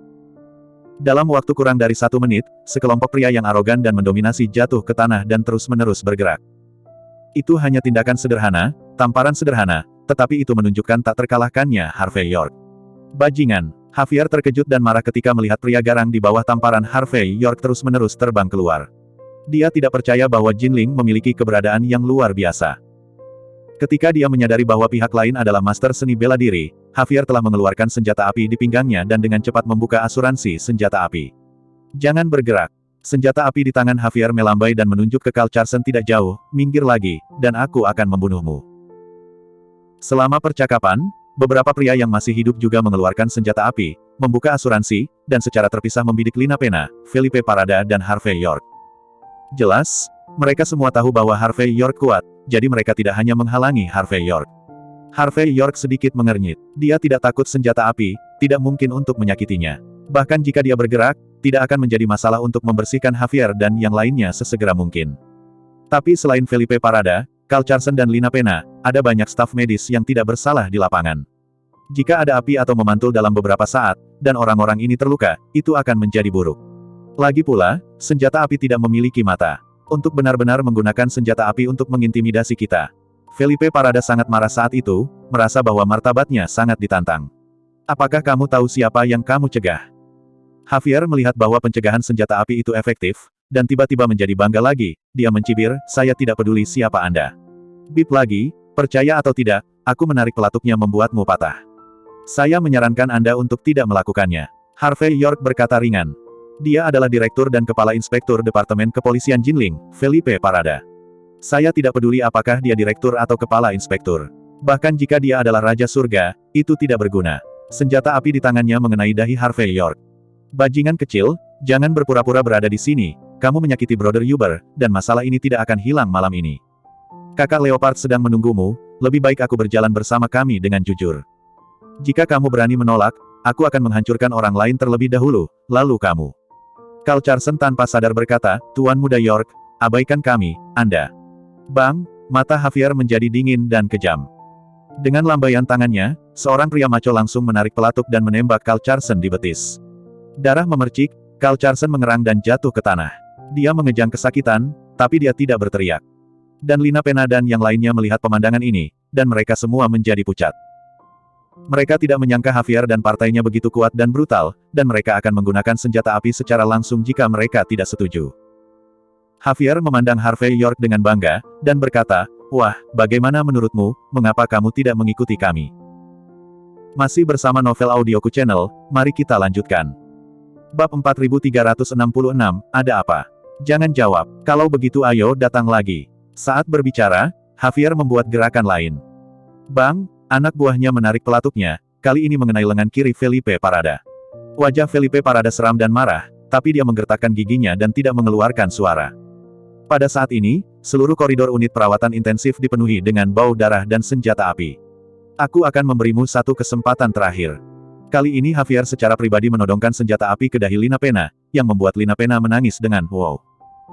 A: Dalam waktu kurang dari 1 menit, sekelompok pria yang arogan dan mendominasi jatuh ke tanah dan terus-menerus bergerak. Itu hanya tindakan sederhana, tamparan sederhana, tetapi itu menunjukkan tak terkalahkannya Harvey York. Bajingan, Javier terkejut dan marah ketika melihat pria garang di bawah tamparan Harvey York terus-menerus terbang keluar. Dia tidak percaya bahwa Jinling memiliki keberadaan yang luar biasa. Ketika dia menyadari bahwa pihak lain adalah master seni bela diri, Javier telah mengeluarkan senjata api di pinggangnya dan dengan cepat membuka asuransi senjata api. Jangan bergerak. Senjata api di tangan Javier melambai dan menunjuk ke Carl Carson tidak jauh, minggir lagi, dan aku akan membunuhmu. Selama percakapan, beberapa pria yang masih hidup juga mengeluarkan senjata api, membuka asuransi, dan secara terpisah membidik Lina Pena, Felipe Parada dan Harvey York. Jelas, mereka semua tahu bahwa Harvey York kuat, jadi mereka tidak hanya menghalangi Harvey York. Harvey York sedikit mengernyit. Dia tidak takut senjata api, tidak mungkin untuk menyakitinya. Bahkan jika dia bergerak, tidak akan menjadi masalah untuk membersihkan Javier dan yang lainnya sesegera mungkin. Tapi selain Felipe Parada, Carl Carson dan Lina Pena, ada banyak staf medis yang tidak bersalah di lapangan. Jika ada api atau memantul dalam beberapa saat, dan orang-orang ini terluka, itu akan menjadi buruk. Lagi pula, senjata api tidak memiliki mata. Untuk benar-benar menggunakan senjata api untuk mengintimidasi kita. Felipe Parada sangat marah saat itu, merasa bahwa martabatnya sangat ditantang. Apakah kamu tahu siapa yang kamu cegah? Javier melihat bahwa pencegahan senjata api itu efektif, dan tiba-tiba menjadi bangga lagi, dia mencibir, saya tidak peduli siapa Anda. Bip lagi, percaya atau tidak, aku menarik pelatuknya membuatmu patah. Saya menyarankan Anda untuk tidak melakukannya. Harvey York berkata ringan. Dia adalah direktur dan kepala inspektur Departemen Kepolisian Jinling, Felipe Parada. Saya tidak peduli apakah dia direktur atau kepala inspektur. Bahkan jika dia adalah Raja Surga, itu tidak berguna. Senjata api di tangannya mengenai dahi Harvey York. Bajingan kecil, jangan berpura-pura berada di sini, kamu menyakiti Brother Hubert, dan masalah ini tidak akan hilang malam ini. Kakak Leopard sedang menunggumu, lebih baik aku berjalan bersama kami dengan jujur. Jika kamu berani menolak, aku akan menghancurkan orang lain terlebih dahulu, lalu kamu. Carl Carson tanpa sadar berkata, Tuan Muda York, abaikan kami, Anda. Bang, mata Javier menjadi dingin dan kejam. Dengan lambaian tangannya, seorang pria maco langsung menarik pelatuk dan menembak Carl Carson di betis. Darah memercik, Carl Carson mengerang dan jatuh ke tanah. Dia mengejang kesakitan, tapi dia tidak berteriak. Dan Lina Pena dan yang lainnya melihat pemandangan ini, dan mereka semua menjadi pucat. Mereka tidak menyangka Javier dan partainya begitu kuat dan brutal, dan mereka akan menggunakan senjata api secara langsung jika mereka tidak setuju. Javier memandang Harvey York dengan bangga, dan berkata, "Wah, bagaimana menurutmu, mengapa kamu tidak mengikuti kami?" Masih bersama Novel Audioku Channel, mari kita lanjutkan. Bab 4366, ada apa? Jangan jawab, kalau begitu ayo datang lagi. Saat berbicara, Javier membuat gerakan lain. Bang, anak buahnya menarik pelatuknya, kali ini mengenai lengan kiri Felipe Parada. Wajah Felipe Parada seram dan marah, tapi dia menggertakkan giginya dan tidak mengeluarkan suara. Pada saat ini, seluruh koridor unit perawatan intensif dipenuhi dengan bau darah dan senjata api. Aku akan memberimu satu kesempatan terakhir. Kali ini Javier secara pribadi menodongkan senjata api ke dahi Lina Pena, yang membuat Lina Pena menangis dengan, "Wow.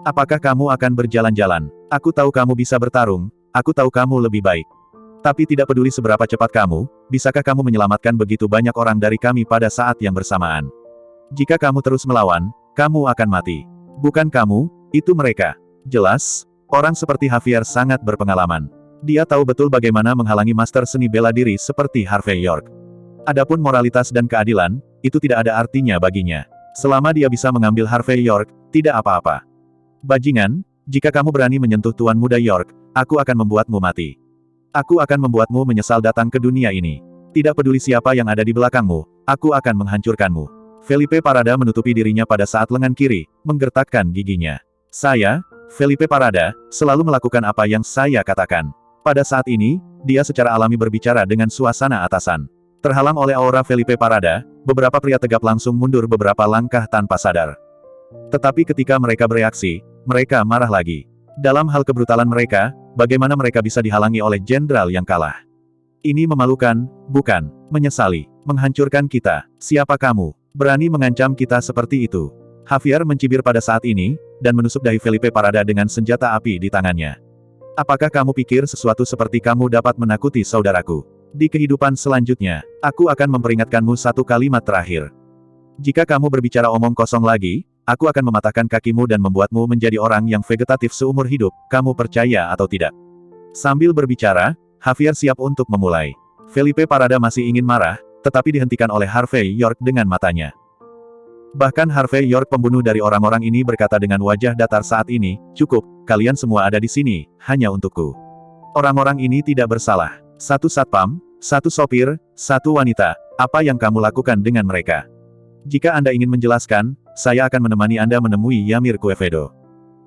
A: Apakah kamu akan berjalan-jalan? Aku tahu kamu bisa bertarung, aku tahu kamu lebih baik. Tapi tidak peduli seberapa cepat kamu, bisakah kamu menyelamatkan begitu banyak orang dari kami pada saat yang bersamaan? Jika kamu terus melawan, kamu akan mati. Bukan kamu, itu mereka." Jelas, orang seperti Javier sangat berpengalaman. Dia tahu betul bagaimana menghalangi master seni bela diri seperti Harvey York. Adapun moralitas dan keadilan, itu tidak ada artinya baginya. Selama dia bisa mengambil Harvey York, tidak apa-apa. Bajingan, jika kamu berani menyentuh Tuan Muda York, aku akan membuatmu mati. Aku akan membuatmu menyesal datang ke dunia ini. Tidak peduli siapa yang ada di belakangmu, aku akan menghancurkanmu. Felipe Parada menutupi dirinya pada saat lengan kiri, menggertakkan giginya. Saya, Felipe Parada, selalu melakukan apa yang saya katakan. Pada saat ini, dia secara alami berbicara dengan suasana atasan. Terhalang oleh aura Felipe Parada, beberapa pria tegap langsung mundur beberapa langkah tanpa sadar. Tetapi ketika mereka bereaksi, mereka marah lagi. Dalam hal kebrutalan mereka, bagaimana mereka bisa dihalangi oleh jenderal yang kalah? Ini memalukan, bukan? Menyesali, menghancurkan kita. Siapa kamu? Berani mengancam kita seperti itu? Javier mencibir pada saat ini, dan menusuk dahi Felipe Parada dengan senjata api di tangannya. Apakah kamu pikir sesuatu seperti kamu dapat menakuti saudaraku? Di kehidupan selanjutnya, aku akan memperingatkanmu satu kalimat terakhir. Jika kamu berbicara omong kosong lagi, aku akan mematahkan kakimu dan membuatmu menjadi orang yang vegetatif seumur hidup, kamu percaya atau tidak? Sambil berbicara, Javier siap untuk memulai. Felipe Parada masih ingin marah, tetapi dihentikan oleh Harvey York dengan matanya. Bahkan Harvey York pembunuh dari orang-orang ini berkata dengan wajah datar saat ini, "Cukup, kalian semua ada di sini, hanya untukku. Orang-orang ini tidak bersalah. Satu satpam, satu sopir, satu wanita, apa yang kamu lakukan dengan mereka? Jika Anda ingin menjelaskan, saya akan menemani Anda menemui Yamir Quevedo.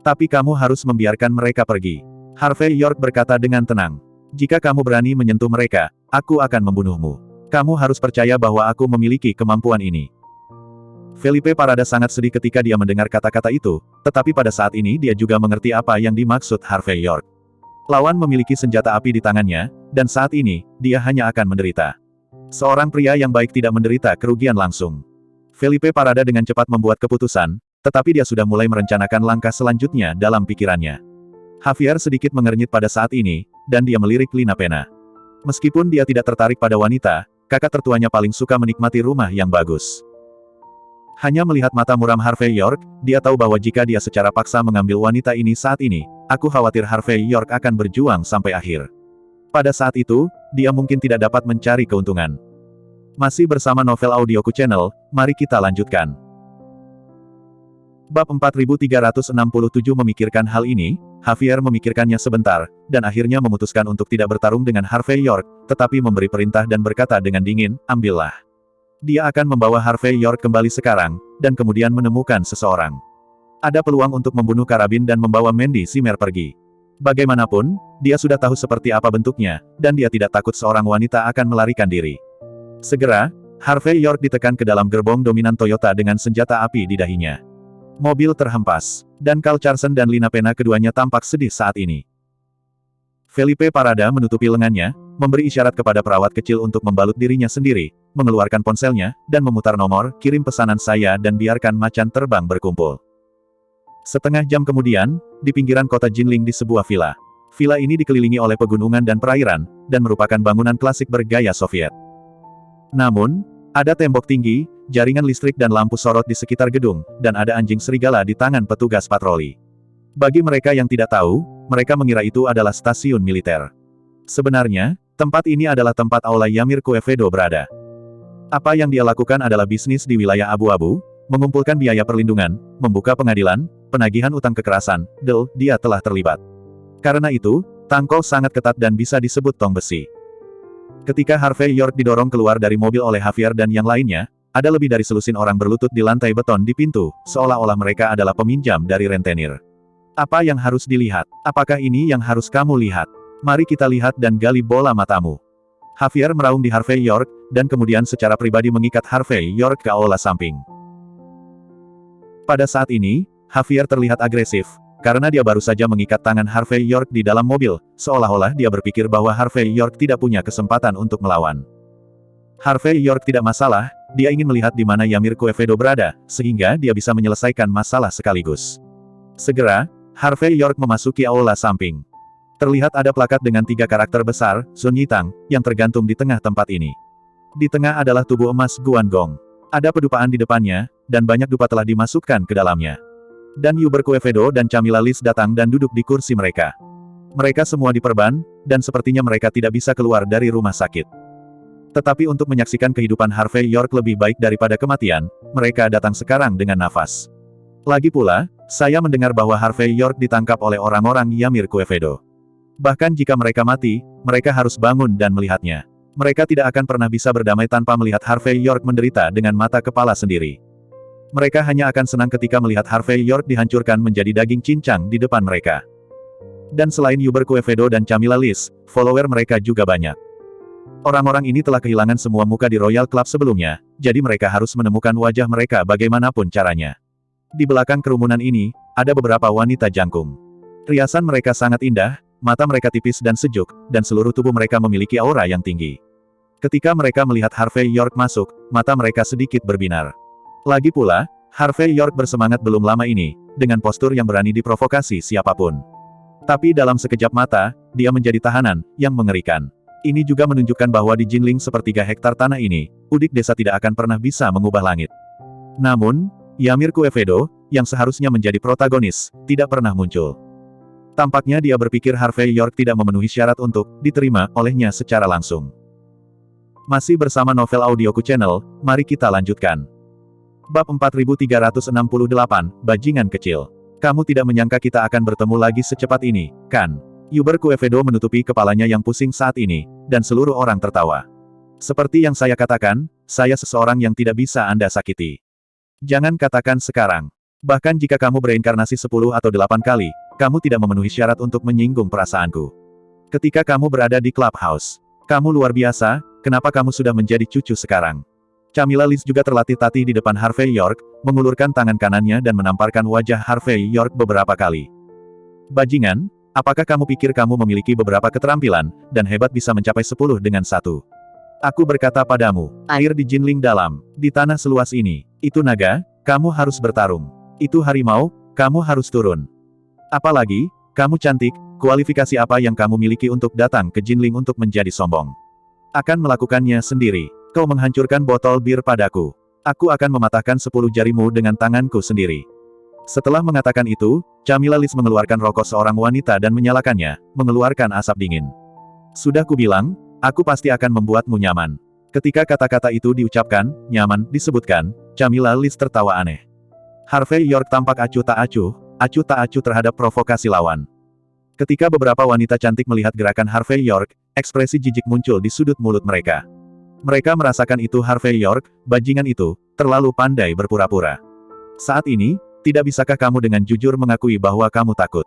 A: Tapi kamu harus membiarkan mereka pergi." Harvey York berkata dengan tenang. "Jika kamu berani menyentuh mereka, aku akan membunuhmu. Kamu harus percaya bahwa aku memiliki kemampuan ini." Felipe Parada sangat sedih ketika dia mendengar kata-kata itu, tetapi pada saat ini dia juga mengerti apa yang dimaksud Harvey York. Lawan memiliki senjata api di tangannya, dan saat ini, dia hanya akan menderita. Seorang pria yang baik tidak menderita kerugian langsung. Felipe Parada dengan cepat membuat keputusan, tetapi dia sudah mulai merencanakan langkah selanjutnya dalam pikirannya. Javier sedikit mengernyit pada saat ini, dan dia melirik Lina Pena. Meskipun dia tidak tertarik pada wanita, kakak tertuanya paling suka menikmati rumah yang bagus. Hanya melihat mata muram Harvey York, dia tahu bahwa jika dia secara paksa mengambil wanita ini saat ini, aku khawatir Harvey York akan berjuang sampai akhir. Pada saat itu, dia mungkin tidak dapat mencari keuntungan. Masih bersama Novel Audioku Channel, mari kita lanjutkan. Bab 4367 memikirkan hal ini, Javier memikirkannya sebentar, dan akhirnya memutuskan untuk tidak bertarung dengan Harvey York, tetapi memberi perintah dan berkata dengan dingin, "Ambillah." Dia akan membawa Harvey York kembali sekarang, dan kemudian menemukan seseorang. Ada peluang untuk membunuh Karabin dan membawa Mandy Zimmer pergi. Bagaimanapun, dia sudah tahu seperti apa bentuknya, dan dia tidak takut seorang wanita akan melarikan diri. Segera, Harvey York ditekan ke dalam gerbong dominan Toyota dengan senjata api di dahinya. Mobil terhempas, dan Carl Carson dan Lina Pena keduanya tampak sedih saat ini. Felipe Parada menutupi lengannya, memberi isyarat kepada perawat kecil untuk membalut dirinya sendiri, mengeluarkan ponselnya, dan memutar nomor, "Kirim pesanan saya dan biarkan macan terbang berkumpul." Setengah jam kemudian, di pinggiran kota Jinling di sebuah villa. Villa ini dikelilingi oleh pegunungan dan perairan, dan merupakan bangunan klasik bergaya Soviet. Namun, ada tembok tinggi, jaringan listrik dan lampu sorot di sekitar gedung, dan ada anjing serigala di tangan petugas patroli. Bagi mereka yang tidak tahu, mereka mengira itu adalah stasiun militer. Sebenarnya, tempat ini adalah tempat Aula Yamir Kuevedo berada. Apa yang dia lakukan adalah bisnis di wilayah abu-abu, mengumpulkan biaya perlindungan, membuka pengadilan, penagihan utang kekerasan, dia telah terlibat. Karena itu, Tangko sangat ketat dan bisa disebut tong besi. Ketika Harvey York didorong keluar dari mobil oleh Javier dan yang lainnya, ada lebih dari selusin orang berlutut di lantai beton di pintu, seolah-olah mereka adalah peminjam dari rentenir. Apa yang harus dilihat? Apakah ini yang harus kamu lihat? Mari kita lihat dan gali bola matamu. Javier meraung di Harvey York, dan kemudian secara pribadi mengikat Harvey York ke aula samping. Pada saat ini, Javier terlihat agresif, karena dia baru saja mengikat tangan Harvey York di dalam mobil, seolah-olah dia berpikir bahwa Harvey York tidak punya kesempatan untuk melawan. Harvey York tidak masalah, dia ingin melihat di mana Yamir Kuevedo berada, sehingga dia bisa menyelesaikan masalah sekaligus. Segera, Harvey York memasuki aula samping. Terlihat ada plakat dengan 3 karakter besar, Sun Yitang, yang tergantung di tengah tempat ini. Di tengah adalah tubuh emas Guan Gong. Ada pedupaan di depannya, dan banyak dupa telah dimasukkan ke dalamnya. Dan Yuber Kuevedo dan Camilla Lis datang dan duduk di kursi mereka. Mereka semua diperban, dan sepertinya mereka tidak bisa keluar dari rumah sakit. Tetapi untuk menyaksikan kehidupan Harvey York lebih baik daripada kematian, mereka datang sekarang dengan nafas. Lagi pula, saya mendengar bahwa Harvey York ditangkap oleh orang-orang Yamir Kuevedo. Bahkan jika mereka mati, mereka harus bangun dan melihatnya. Mereka tidak akan pernah bisa berdamai tanpa melihat Harvey York menderita dengan mata kepala sendiri. Mereka hanya akan senang ketika melihat Harvey York dihancurkan menjadi daging cincang di depan mereka. Dan selain Yuber Kuevedo dan Camilla Lis, follower mereka juga banyak. Orang-orang ini telah kehilangan semua muka di Royal Club sebelumnya, jadi mereka harus menemukan wajah mereka bagaimanapun caranya. Di belakang kerumunan ini, ada beberapa wanita jangkung. Riasan mereka sangat indah, mata mereka tipis dan sejuk, dan seluruh tubuh mereka memiliki aura yang tinggi. Ketika mereka melihat Harvey York masuk, mata mereka sedikit berbinar. Lagi pula, Harvey York bersemangat belum lama ini, dengan postur yang berani diprovokasi siapapun. Tapi dalam sekejap mata, dia menjadi tahanan, yang mengerikan. Ini juga menunjukkan bahwa di Jinling sepertiga hektar tanah ini, udik desa tidak akan pernah bisa mengubah langit. Namun, Yamir Kuevedo, yang seharusnya menjadi protagonis, tidak pernah muncul. Tampaknya dia berpikir Harvey York tidak memenuhi syarat untuk diterima olehnya secara langsung. Masih bersama Novel Audioku Channel, mari kita lanjutkan. Bab 4368, Bajingan Kecil. Kamu tidak menyangka kita akan bertemu lagi secepat ini, kan? Yuber Kuevedo menutupi kepalanya yang pusing saat ini, dan seluruh orang tertawa. Seperti yang saya katakan, saya seseorang yang tidak bisa Anda sakiti. Jangan katakan sekarang. Bahkan jika kamu bereinkarnasi 10 atau 8 kali, kamu tidak memenuhi syarat untuk menyinggung perasaanku. Ketika kamu berada di clubhouse, kamu luar biasa, kenapa kamu sudah menjadi cucu sekarang? Camilla Lis juga terlatih-tatih di depan Harvey York, mengulurkan tangan kanannya dan menamparkan wajah Harvey York beberapa kali. Bajingan, apakah kamu pikir kamu memiliki beberapa keterampilan, dan hebat bisa mencapai 10 dengan 1? Aku berkata padamu, air di Jinling dalam, di tanah seluas ini. Itu naga, kamu harus bertarung. Itu harimau, kamu harus turun. Apalagi, kamu cantik, kualifikasi apa yang kamu miliki untuk datang ke Jinling untuk menjadi sombong? Akan melakukannya sendiri. Kau menghancurkan botol bir padaku. Aku akan mematahkan 10 jarimu dengan tanganku sendiri. Setelah mengatakan itu, Camilla Lis mengeluarkan rokok seorang wanita dan menyalakannya, mengeluarkan asap dingin. Sudah kubilang, aku pasti akan membuatmu nyaman. Ketika kata-kata itu diucapkan, nyaman, disebutkan, Camilla Lis tertawa aneh. Harvey York tampak acuh tak acuh terhadap provokasi lawan. Ketika beberapa wanita cantik melihat gerakan Harvey York, ekspresi jijik muncul di sudut mulut mereka. Mereka merasakan itu Harvey York, bajingan itu, terlalu pandai berpura-pura. Saat ini, tidak bisakah kamu dengan jujur mengakui bahwa kamu takut?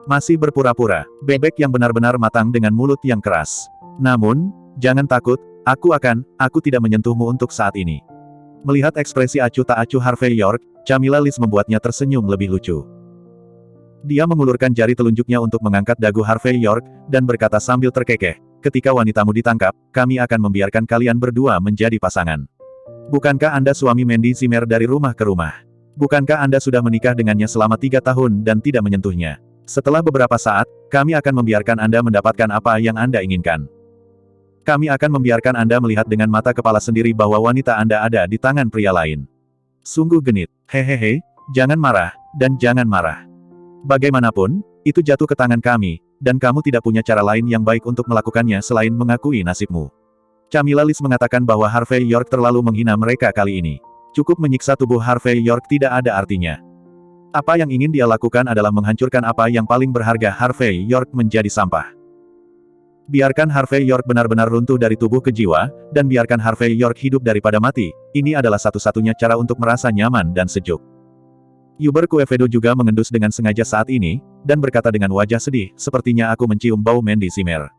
A: Masih berpura-pura, bebek yang benar-benar matang dengan mulut yang keras. Namun, jangan takut, aku tidak menyentuhmu untuk saat ini. Melihat ekspresi acuh tak acuh Harvey York, Camilla Lis membuatnya tersenyum lebih lucu. Dia mengulurkan jari telunjuknya untuk mengangkat dagu Harvey York, dan berkata sambil terkekeh, ketika wanitamu ditangkap, kami akan membiarkan kalian berdua menjadi pasangan. Bukankah Anda suami Mandy Zimmer dari rumah ke rumah? Bukankah Anda sudah menikah dengannya selama 3 tahun dan tidak menyentuhnya? Setelah beberapa saat, kami akan membiarkan Anda mendapatkan apa yang Anda inginkan. Kami akan membiarkan Anda melihat dengan mata kepala sendiri bahwa wanita Anda ada di tangan pria lain. Sungguh genit. Hehehe, jangan marah, dan jangan marah. Bagaimanapun, itu jatuh ke tangan kami, dan kamu tidak punya cara lain yang baik untuk melakukannya selain mengakui nasibmu. Camilla Liz mengatakan bahwa Harvey York terlalu menghina mereka kali ini. Cukup menyiksa tubuh Harvey York tidak ada artinya. Apa yang ingin dia lakukan adalah menghancurkan apa yang paling berharga Harvey York menjadi sampah. Biarkan Harvey York benar-benar runtuh dari tubuh ke jiwa, dan biarkan Harvey York hidup daripada mati. Ini adalah satu-satunya cara untuk merasa nyaman dan sejuk. Yuber Quevedo juga mengendus dengan sengaja saat ini, dan berkata dengan wajah sedih, sepertinya aku mencium bau Mandy Zimmer.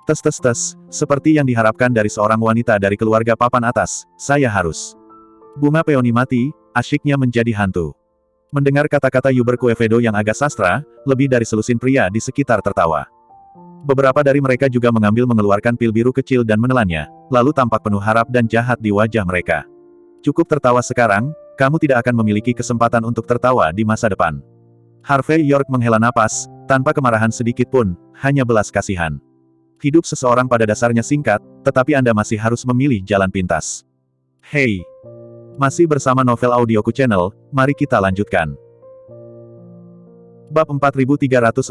A: Tes, seperti yang diharapkan dari seorang wanita dari keluarga papan atas, saya harus. Bunga peoni mati, asyiknya menjadi hantu. Mendengar kata-kata Yuber Quevedo yang agak sastra, lebih dari selusin pria di sekitar tertawa. Beberapa dari mereka juga mengeluarkan pil biru kecil dan menelannya, lalu tampak penuh harap dan jahat di wajah mereka. Cukup tertawa sekarang, kamu tidak akan memiliki kesempatan untuk tertawa di masa depan. Harvey York menghela napas, tanpa kemarahan sedikit pun, hanya belas kasihan. Hidup seseorang pada dasarnya singkat, tetapi Anda masih harus memilih jalan pintas. Hey! Masih bersama Novel Audioku Channel, mari kita lanjutkan. Bab 4369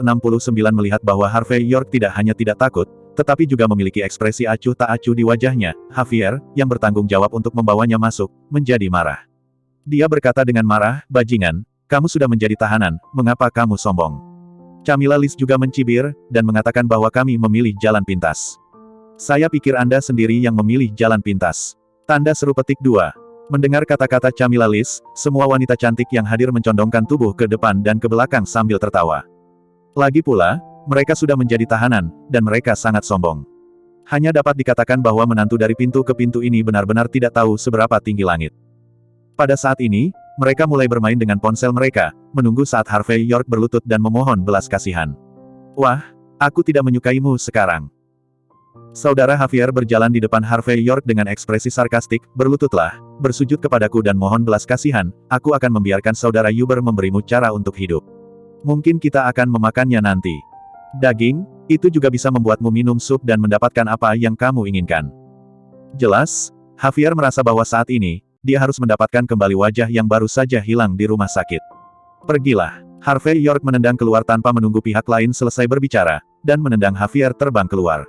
A: melihat bahwa Harvey York tidak hanya tidak takut, tetapi juga memiliki ekspresi acuh tak acuh di wajahnya, Javier, yang bertanggung jawab untuk membawanya masuk, menjadi marah. Dia berkata dengan marah, bajingan, kamu sudah menjadi tahanan, mengapa kamu sombong? Camilla Liz juga mencibir, dan mengatakan bahwa kami memilih jalan pintas. Saya pikir Anda sendiri yang memilih jalan pintas. Tanda seru petik 2. Mendengar kata-kata Camilla Liz, semua wanita cantik yang hadir mencondongkan tubuh ke depan dan ke belakang sambil tertawa. Lagi pula, mereka sudah menjadi tahanan, dan mereka sangat sombong. Hanya dapat dikatakan bahwa menantu dari pintu ke pintu ini benar-benar tidak tahu seberapa tinggi langit. Pada saat ini, mereka mulai bermain dengan ponsel mereka, menunggu saat Harvey York berlutut dan memohon belas kasihan. Wah, aku tidak menyukaimu sekarang. Saudara Javier berjalan di depan Harvey York dengan ekspresi sarkastik, berlututlah, bersujud kepadaku dan mohon belas kasihan, aku akan membiarkan saudara Yuber memberimu cara untuk hidup. Mungkin kita akan memakannya nanti. Daging, itu juga bisa membuatmu minum sup dan mendapatkan apa yang kamu inginkan. Jelas, Javier merasa bahwa saat ini, dia harus mendapatkan kembali wajah yang baru saja hilang di rumah sakit. Pergilah. Harvey York menendang keluar tanpa menunggu pihak lain selesai berbicara, dan menendang Javier terbang keluar.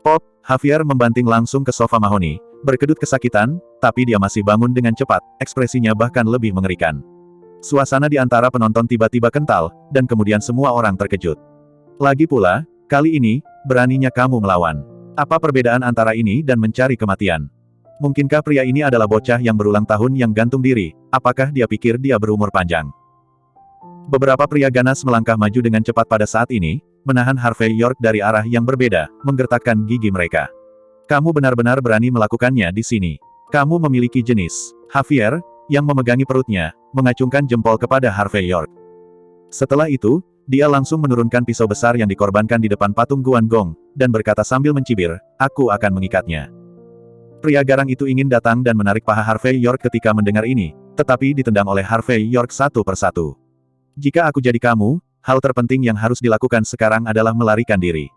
A: Pop, Javier membanting langsung ke sofa mahoni, berkedut kesakitan, tapi dia masih bangun dengan cepat, ekspresinya bahkan lebih mengerikan. Suasana di antara penonton tiba-tiba kental, dan kemudian semua orang terkejut. Lagi pula, kali ini, beraninya kamu melawan. Apa perbedaan antara ini dan mencari kematian? Mungkinkah pria ini adalah bocah yang berulang tahun yang gantung diri? Apakah dia pikir dia berumur panjang? Beberapa pria ganas melangkah maju dengan cepat pada saat ini, menahan Harvey York dari arah yang berbeda, menggertakkan gigi mereka. Kamu benar-benar berani melakukannya di sini. Kamu memiliki jenis. Javier, yang memegangi perutnya, mengacungkan jempol kepada Harvey York. Setelah itu, dia langsung menurunkan pisau besar yang dikorbankan di depan patung Guan Gong, dan berkata sambil mencibir, aku akan mengikatnya. Pria garang itu ingin datang dan menarik paha Harvey York ketika mendengar ini, tetapi ditendang oleh Harvey York satu persatu. Jika aku jadi kamu, hal terpenting yang harus dilakukan sekarang adalah melarikan diri.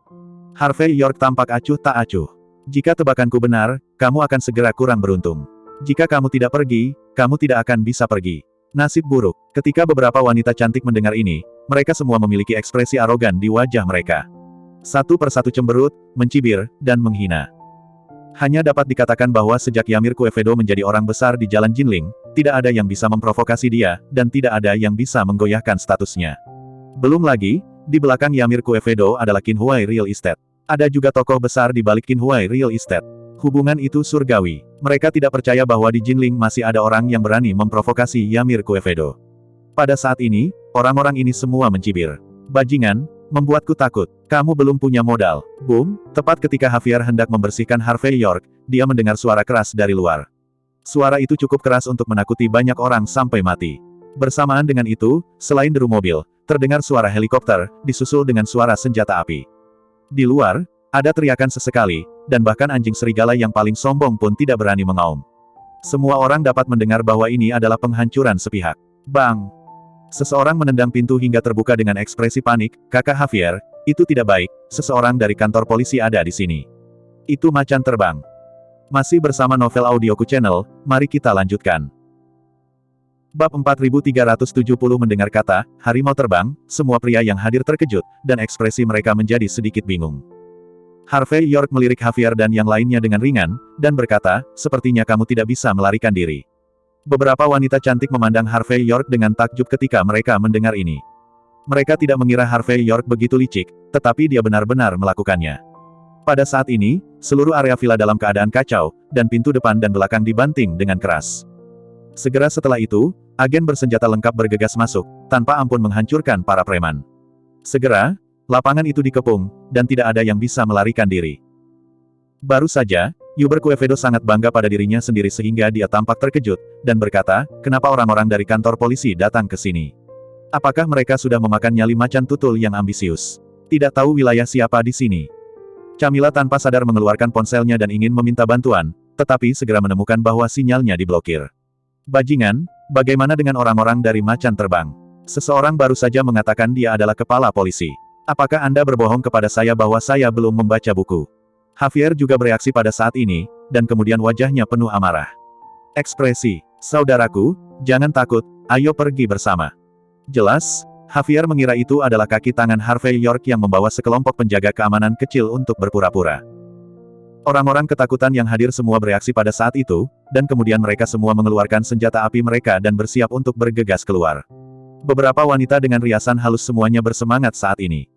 A: Harvey York tampak acuh tak acuh. Jika tebakanku benar, kamu akan segera kurang beruntung. Jika kamu tidak pergi, kamu tidak akan bisa pergi. Nasib buruk. Ketika beberapa wanita cantik mendengar ini, mereka semua memiliki ekspresi arogan di wajah mereka. Satu persatu cemberut, mencibir, dan menghina. Hanya dapat dikatakan bahwa sejak Ymir Quevedo menjadi orang besar di Jalan Jinling, tidak ada yang bisa memprovokasi dia, dan tidak ada yang bisa menggoyahkan statusnya. Belum lagi, di belakang Ymir Quevedo adalah Qinhuai Real Estate. Ada juga tokoh besar di balik Qinhuai Real Estate. Hubungan itu surgawi. Mereka tidak percaya bahwa di Jinling masih ada orang yang berani memprovokasi Ymir Quevedo. Pada saat ini, orang-orang ini semua mencibir. Bajingan, membuatku takut. Kamu belum punya modal. Boom, tepat ketika Javier hendak membersihkan Harvey York, dia mendengar suara keras dari luar. Suara itu cukup keras untuk menakuti banyak orang sampai mati. Bersamaan dengan itu, selain deru mobil, terdengar suara helikopter, disusul dengan suara senjata api. Di luar, ada teriakan sesekali, dan bahkan anjing serigala yang paling sombong pun tidak berani mengaum. Semua orang dapat mendengar bahwa ini adalah penghancuran sepihak. Bang! Seseorang menendang pintu hingga terbuka dengan ekspresi panik. Kakak Javier, itu tidak baik, seseorang dari kantor polisi ada di sini. Itu macan terbang. Masih bersama Novel Audioku Channel, mari kita lanjutkan. Bab 4370 mendengar kata, harimau terbang, semua pria yang hadir terkejut, dan ekspresi mereka menjadi sedikit bingung. Harvey York melirik Javier dan yang lainnya dengan ringan, dan berkata, sepertinya kamu tidak bisa melarikan diri. Beberapa wanita cantik memandang Harvey York dengan takjub ketika mereka mendengar ini. Mereka tidak mengira Harvey York begitu licik, tetapi dia benar-benar melakukannya. Pada saat ini, seluruh area villa dalam keadaan kacau, dan pintu depan dan belakang dibanting dengan keras. Segera setelah itu, agen bersenjata lengkap bergegas masuk, tanpa ampun menghancurkan para preman. Segera, lapangan itu dikepung, dan tidak ada yang bisa melarikan diri. Baru saja, Hubert Quevedo sangat bangga pada dirinya sendiri sehingga dia tampak terkejut, dan berkata, kenapa orang-orang dari kantor polisi datang ke sini? Apakah mereka sudah memakan nyali macan tutul yang ambisius? Tidak tahu wilayah siapa di sini. Camilla tanpa sadar mengeluarkan ponselnya dan ingin meminta bantuan, tetapi segera menemukan bahwa sinyalnya diblokir. Bajingan, bagaimana dengan orang-orang dari macan terbang? Seseorang baru saja mengatakan dia adalah kepala polisi. Apakah Anda berbohong kepada saya bahwa saya belum membaca buku? Javier juga bereaksi pada saat ini, dan kemudian wajahnya penuh amarah. Ekspresi, saudaraku, jangan takut, ayo pergi bersama. Jelas, Javier mengira itu adalah kaki tangan Harvey York yang membawa sekelompok penjaga keamanan kecil untuk berpura-pura. Orang-orang ketakutan yang hadir semua bereaksi pada saat itu, dan kemudian mereka semua mengeluarkan senjata api mereka dan bersiap untuk bergegas keluar. Beberapa wanita dengan riasan halus semuanya bersemangat saat ini.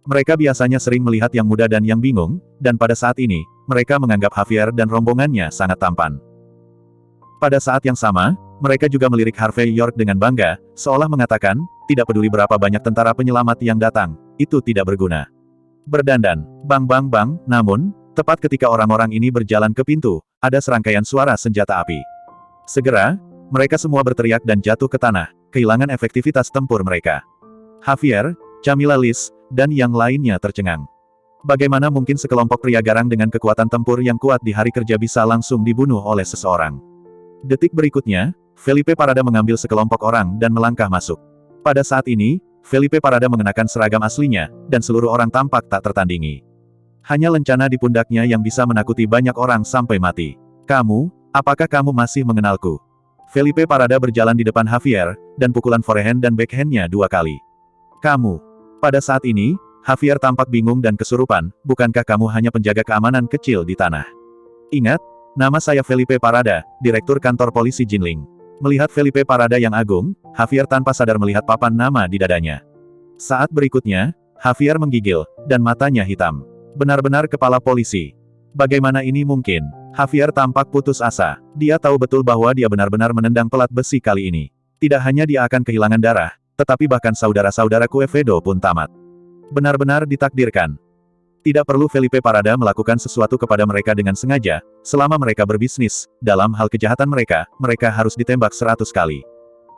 A: Mereka biasanya sering melihat yang muda dan yang bingung, dan pada saat ini, mereka menganggap Javier dan rombongannya sangat tampan. Pada saat yang sama, mereka juga melirik Harvey York dengan bangga, seolah mengatakan, tidak peduli berapa banyak tentara penyelamat yang datang, itu tidak berguna. Berdandan, bang, namun, tepat ketika orang-orang ini berjalan ke pintu, ada serangkaian suara senjata api. Segera, mereka semua berteriak dan jatuh ke tanah, kehilangan efektivitas tempur mereka. Javier, Camilla Liz, dan yang lainnya tercengang. Bagaimana mungkin sekelompok pria garang dengan kekuatan tempur yang kuat di hari kerja bisa langsung dibunuh oleh seseorang? Detik berikutnya, Felipe Parada mengambil sekelompok orang dan melangkah masuk. Pada saat ini, Felipe Parada mengenakan seragam aslinya, dan seluruh orang tampak tak tertandingi. Hanya lencana di pundaknya yang bisa menakuti banyak orang sampai mati. Kamu, apakah kamu masih mengenalku? Felipe Parada berjalan di depan Javier, dan pukulan forehand dan backhand-nya 2 kali. Kamu. Pada saat ini, Javier tampak bingung dan kesurupan, bukankah kamu hanya penjaga keamanan kecil di tanah? Ingat, nama saya Felipe Parada, Direktur Kantor Polisi Jinling. Melihat Felipe Parada yang agung, Javier tanpa sadar melihat papan nama di dadanya. Saat berikutnya, Javier menggigil, dan matanya hitam. Benar-benar kepala polisi. Bagaimana ini mungkin? Javier tampak putus asa. Dia tahu betul bahwa dia benar-benar menendang pelat besi kali ini. Tidak hanya dia akan kehilangan darah, tetapi bahkan saudara-saudara Quevedo pun tamat. Benar-benar ditakdirkan. Tidak perlu Felipe Parada melakukan sesuatu kepada mereka dengan sengaja, selama mereka berbisnis, dalam hal kejahatan mereka, mereka harus ditembak 100 kali.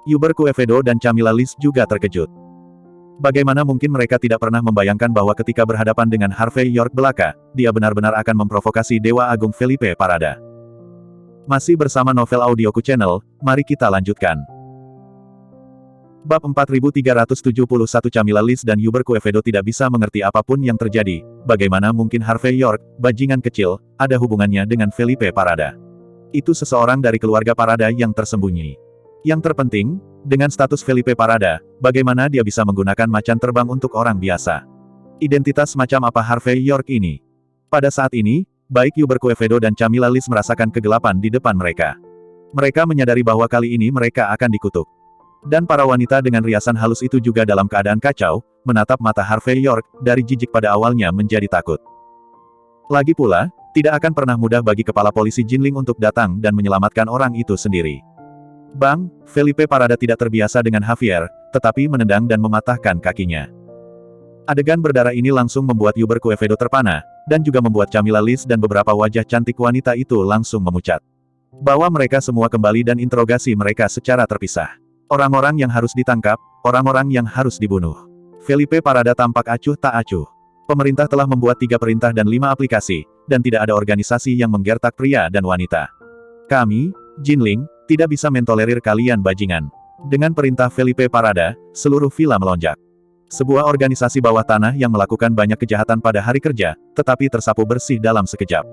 A: Hubert Quevedo dan Camilla Liz juga terkejut. Bagaimana mungkin mereka tidak pernah membayangkan bahwa ketika berhadapan dengan Harvey York belaka, dia benar-benar akan memprovokasi Dewa Agung Felipe Parada. Masih bersama Novel Audioku Channel, mari kita lanjutkan. Bab 4371 Camilla Liz dan Hubert Quevedo tidak bisa mengerti apapun yang terjadi. Bagaimana mungkin Harvey York, bajingan kecil, ada hubungannya dengan Felipe Parada? Itu seseorang dari keluarga Parada yang tersembunyi. Yang terpenting, dengan status Felipe Parada, bagaimana dia bisa menggunakan macan terbang untuk orang biasa? Identitas macam apa Harvey York ini? Pada saat ini, baik Hubert Quevedo dan Camilla Liz merasakan kegelapan di depan mereka. Mereka menyadari bahwa kali ini mereka akan dikutuk. Dan para wanita dengan riasan halus itu juga dalam keadaan kacau, menatap mata Harvey York, dari jijik pada awalnya menjadi takut. Lagi pula, tidak akan pernah mudah bagi kepala polisi Jinling untuk datang dan menyelamatkan orang itu sendiri. Bang, Felipe Parada tidak terbiasa dengan Javier, tetapi menendang dan mematahkan kakinya. Adegan berdarah ini langsung membuat Hubert Quevedo terpana, dan juga membuat Camilla Liz dan beberapa wajah cantik wanita itu langsung memucat. Bawa mereka semua kembali dan interogasi mereka secara terpisah. Orang-orang yang harus ditangkap, orang-orang yang harus dibunuh. Felipe Parada tampak acuh tak acuh. Pemerintah telah membuat 3 perintah dan 5 aplikasi, dan tidak ada organisasi yang menggertak pria dan wanita. Kami, Jinling, tidak bisa mentolerir kalian bajingan. Dengan perintah Felipe Parada, seluruh villa melonjak. Sebuah organisasi bawah tanah yang melakukan banyak kejahatan pada hari kerja, tetapi tersapu bersih dalam sekejap.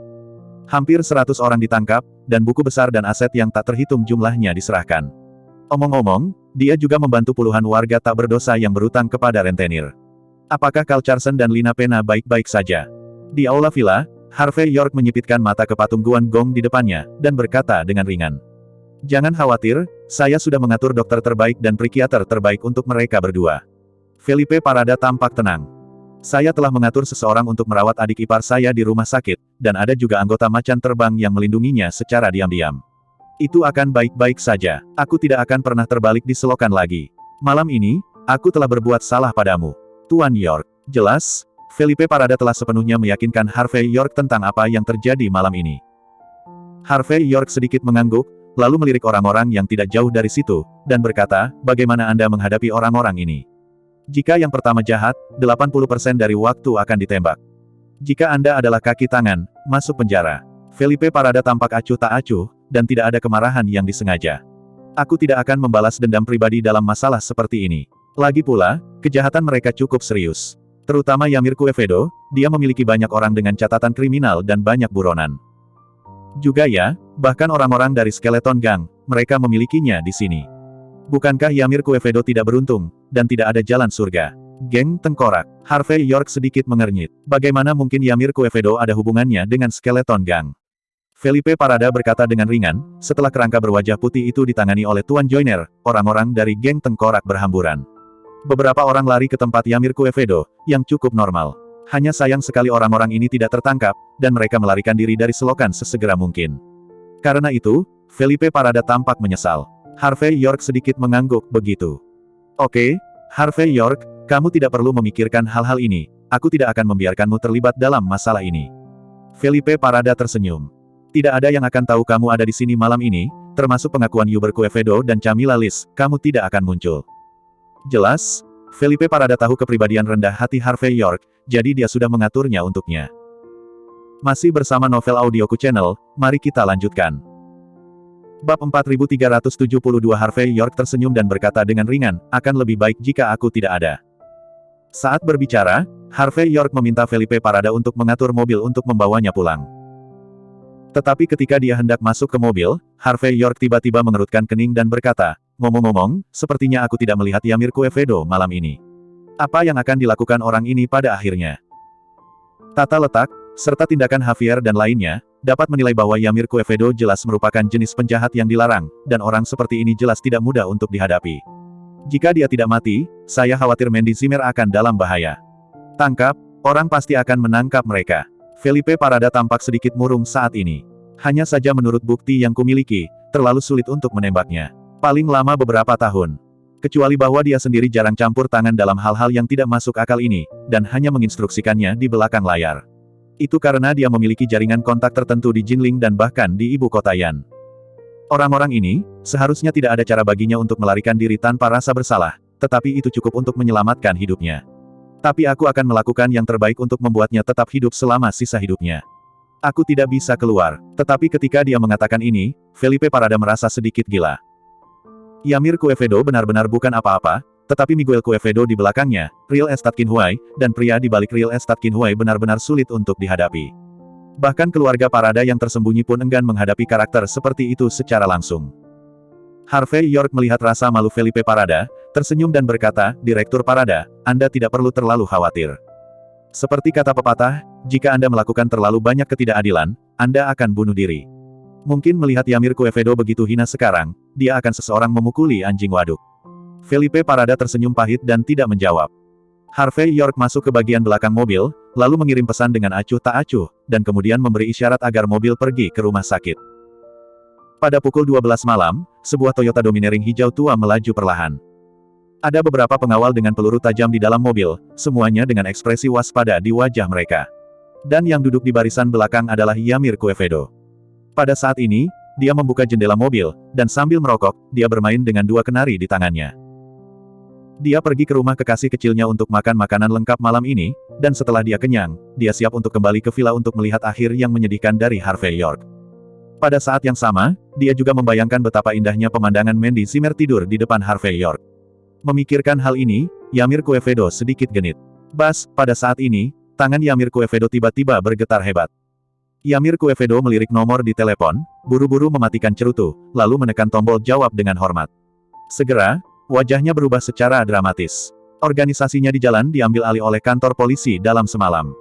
A: Hampir 100 orang ditangkap, dan buku besar dan aset yang tak terhitung jumlahnya diserahkan. Omong-omong, dia juga membantu puluhan warga tak berdosa yang berutang kepada rentenir. Apakah Carl Carson dan Lina Pena baik-baik saja? Di aula villa, Harvey York menyipitkan mata ke patung Guan Gong di depannya, dan berkata dengan ringan. Jangan khawatir, saya sudah mengatur dokter terbaik dan psikiater terbaik untuk mereka berdua. Felipe Parada tampak tenang. Saya telah mengatur seseorang untuk merawat adik ipar saya di rumah sakit, dan ada juga anggota macan terbang yang melindunginya secara diam-diam. Itu akan baik-baik saja. Aku tidak akan pernah terbalik di selokan lagi. Malam ini, aku telah berbuat salah padamu, Tuan York. Jelas, Felipe Parada telah sepenuhnya meyakinkan Harvey York tentang apa yang terjadi malam ini. Harvey York sedikit mengangguk, lalu melirik orang-orang yang tidak jauh dari situ, dan berkata, bagaimana Anda menghadapi orang-orang ini? Jika yang pertama jahat, 80% dari waktu akan ditembak. Jika Anda adalah kaki tangan, masuk penjara. Felipe Parada tampak acuh tak acuh, dan tidak ada kemarahan yang disengaja. Aku tidak akan membalas dendam pribadi dalam masalah seperti ini. Lagi pula, kejahatan mereka cukup serius. Terutama Yamir Quevedo, dia memiliki banyak orang dengan catatan kriminal dan banyak buronan. Juga ya, bahkan orang-orang dari Skeleton Gang, mereka memilikinya di sini. Bukankah Yamir Quevedo tidak beruntung, dan tidak ada jalan surga? Geng Tengkorak. Harvey York sedikit mengernyit. Bagaimana mungkin Yamir Quevedo ada hubungannya dengan Skeleton Gang? Felipe Parada berkata dengan ringan, setelah kerangka berwajah putih itu ditangani oleh Tuan Joyner, orang-orang dari geng Tengkorak berhamburan. Beberapa orang lari ke tempat Yamir Quevedo, yang cukup normal. Hanya sayang sekali orang-orang ini tidak tertangkap, dan mereka melarikan diri dari selokan sesegera mungkin. Karena itu, Felipe Parada tampak menyesal. Harvey York sedikit mengangguk begitu. Oke, Harvey York, kamu tidak perlu memikirkan hal-hal ini, aku tidak akan membiarkanmu terlibat dalam masalah ini. Felipe Parada tersenyum. Tidak ada yang akan tahu kamu ada di sini malam ini, termasuk pengakuan Hubert Quevedo dan Camilla Liz, kamu tidak akan muncul. Jelas, Felipe Parada tahu kepribadian rendah hati Harvey York, jadi dia sudah mengaturnya untuknya. Masih bersama Novel Audioku Channel, mari kita lanjutkan. Bab 4372 Harvey York tersenyum dan berkata dengan ringan, akan lebih baik jika aku tidak ada. Saat berbicara, Harvey York meminta Felipe Parada untuk mengatur mobil untuk membawanya pulang. Tetapi ketika dia hendak masuk ke mobil, Harvey York tiba-tiba mengerutkan kening dan berkata, ngomong-ngomong, sepertinya aku tidak melihat Yamir Quevedo malam ini. Apa yang akan dilakukan orang ini pada akhirnya? Tata letak, serta tindakan Javier dan lainnya, dapat menilai bahwa Yamir Quevedo jelas merupakan jenis penjahat yang dilarang, dan orang seperti ini jelas tidak mudah untuk dihadapi. Jika dia tidak mati, saya khawatir Mandy Zimmer akan dalam bahaya. Tangkap, orang pasti akan menangkap mereka. Felipe Parada tampak sedikit murung saat ini. Hanya saja menurut bukti yang kumiliki, terlalu sulit untuk menembaknya. Paling lama beberapa tahun. Kecuali bahwa dia sendiri jarang campur tangan dalam hal-hal yang tidak masuk akal ini, dan hanya menginstruksikannya di belakang layar. Itu karena dia memiliki jaringan kontak tertentu di Jinling dan bahkan di ibu kota Yan. Orang-orang ini, seharusnya tidak ada cara baginya untuk melarikan diri tanpa rasa bersalah, tetapi itu cukup untuk menyelamatkan hidupnya. Tapi aku akan melakukan yang terbaik untuk membuatnya tetap hidup selama sisa hidupnya. Aku tidak bisa keluar, tetapi ketika dia mengatakan ini, Felipe Parada merasa sedikit gila. Yamir Quevedo benar-benar bukan apa-apa, tetapi Miguel Quevedo di belakangnya, Real Estate Qinhuai, dan pria di balik Real Estate Qinhuai benar-benar sulit untuk dihadapi. Bahkan keluarga Parada yang tersembunyi pun enggan menghadapi karakter seperti itu secara langsung. Harvey York melihat rasa malu Felipe Parada, tersenyum dan berkata, Direktur Parada, Anda tidak perlu terlalu khawatir. Seperti kata pepatah, jika Anda melakukan terlalu banyak ketidakadilan, Anda akan bunuh diri. Mungkin melihat Yamir Quevedo begitu hina sekarang, dia akan seseorang memukuli anjing waduk. Felipe Parada tersenyum pahit dan tidak menjawab. Harvey York masuk ke bagian belakang mobil, lalu mengirim pesan dengan acuh tak acuh, dan kemudian memberi isyarat agar mobil pergi ke rumah sakit. Pada pukul 12 malam, sebuah Toyota Domineering hijau tua melaju perlahan. Ada beberapa pengawal dengan peluru tajam di dalam mobil, semuanya dengan ekspresi waspada di wajah mereka. Dan yang duduk di barisan belakang adalah Yamir Quevedo. Pada saat ini, dia membuka jendela mobil, dan sambil merokok, dia bermain dengan dua kenari di tangannya. Dia pergi ke rumah kekasih kecilnya untuk makan makanan lengkap malam ini, dan setelah dia kenyang, dia siap untuk kembali ke villa untuk melihat akhir yang menyedihkan dari Harvey York. Pada saat yang sama, dia juga membayangkan betapa indahnya pemandangan Mandy Zimmer tidur di depan Harvey York. Memikirkan hal ini, Yamir Quevedo sedikit genit. Bas, pada saat ini, tangan Yamir Quevedo tiba-tiba bergetar hebat. Yamir Quevedo melirik nomor di telepon, buru-buru mematikan cerutu, lalu menekan tombol jawab dengan hormat. Segera, wajahnya berubah secara dramatis. Organisasinya di jalan diambil alih oleh kantor polisi dalam semalam.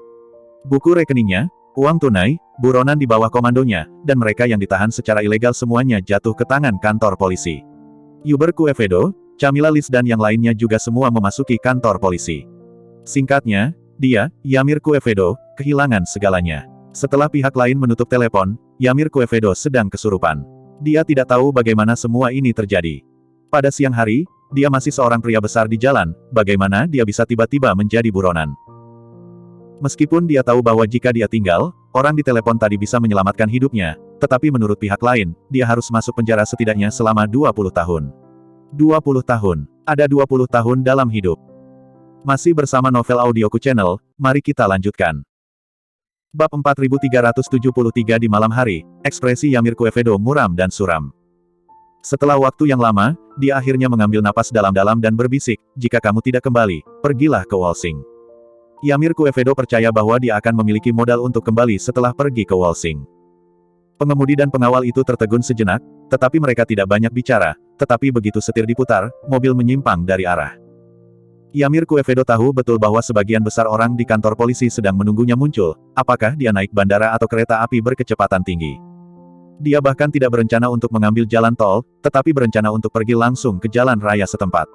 A: Buku rekeningnya, uang tunai, buronan di bawah komandonya, dan mereka yang ditahan secara ilegal semuanya jatuh ke tangan kantor polisi. Yuber Quevedo, Camila Lis dan yang lainnya juga semua memasuki kantor polisi. Singkatnya, dia, Yamir Quevedo, kehilangan segalanya. Setelah pihak lain menutup telepon, Yamir Quevedo sedang kesurupan. Dia tidak tahu bagaimana semua ini terjadi. Pada siang hari, dia masih seorang pria besar di jalan, bagaimana dia bisa tiba-tiba menjadi buronan. Meskipun dia tahu bahwa jika dia tinggal, orang di telepon tadi bisa menyelamatkan hidupnya, tetapi menurut pihak lain, dia harus masuk penjara setidaknya selama 20 tahun. 20 tahun. Ada 20 tahun dalam hidup. Masih bersama Novel Audioku Channel, mari kita lanjutkan. Bab 4373 di malam hari, ekspresi Yamir Quevedo muram dan suram. Setelah waktu yang lama, dia akhirnya mengambil napas dalam-dalam dan berbisik, jika kamu tidak kembali, pergilah ke Walsing. Yamir Quevedo percaya bahwa dia akan memiliki modal untuk kembali setelah pergi ke Walsing. Pengemudi dan pengawal itu tertegun sejenak, tetapi mereka tidak banyak bicara, tetapi begitu setir diputar, mobil menyimpang dari arah. Yamir Quevedo tahu betul bahwa sebagian besar orang di kantor polisi sedang menunggunya muncul, apakah dia naik bandara atau kereta api berkecepatan tinggi. Dia bahkan tidak berencana untuk mengambil jalan tol, tetapi berencana untuk pergi langsung ke jalan raya setempat.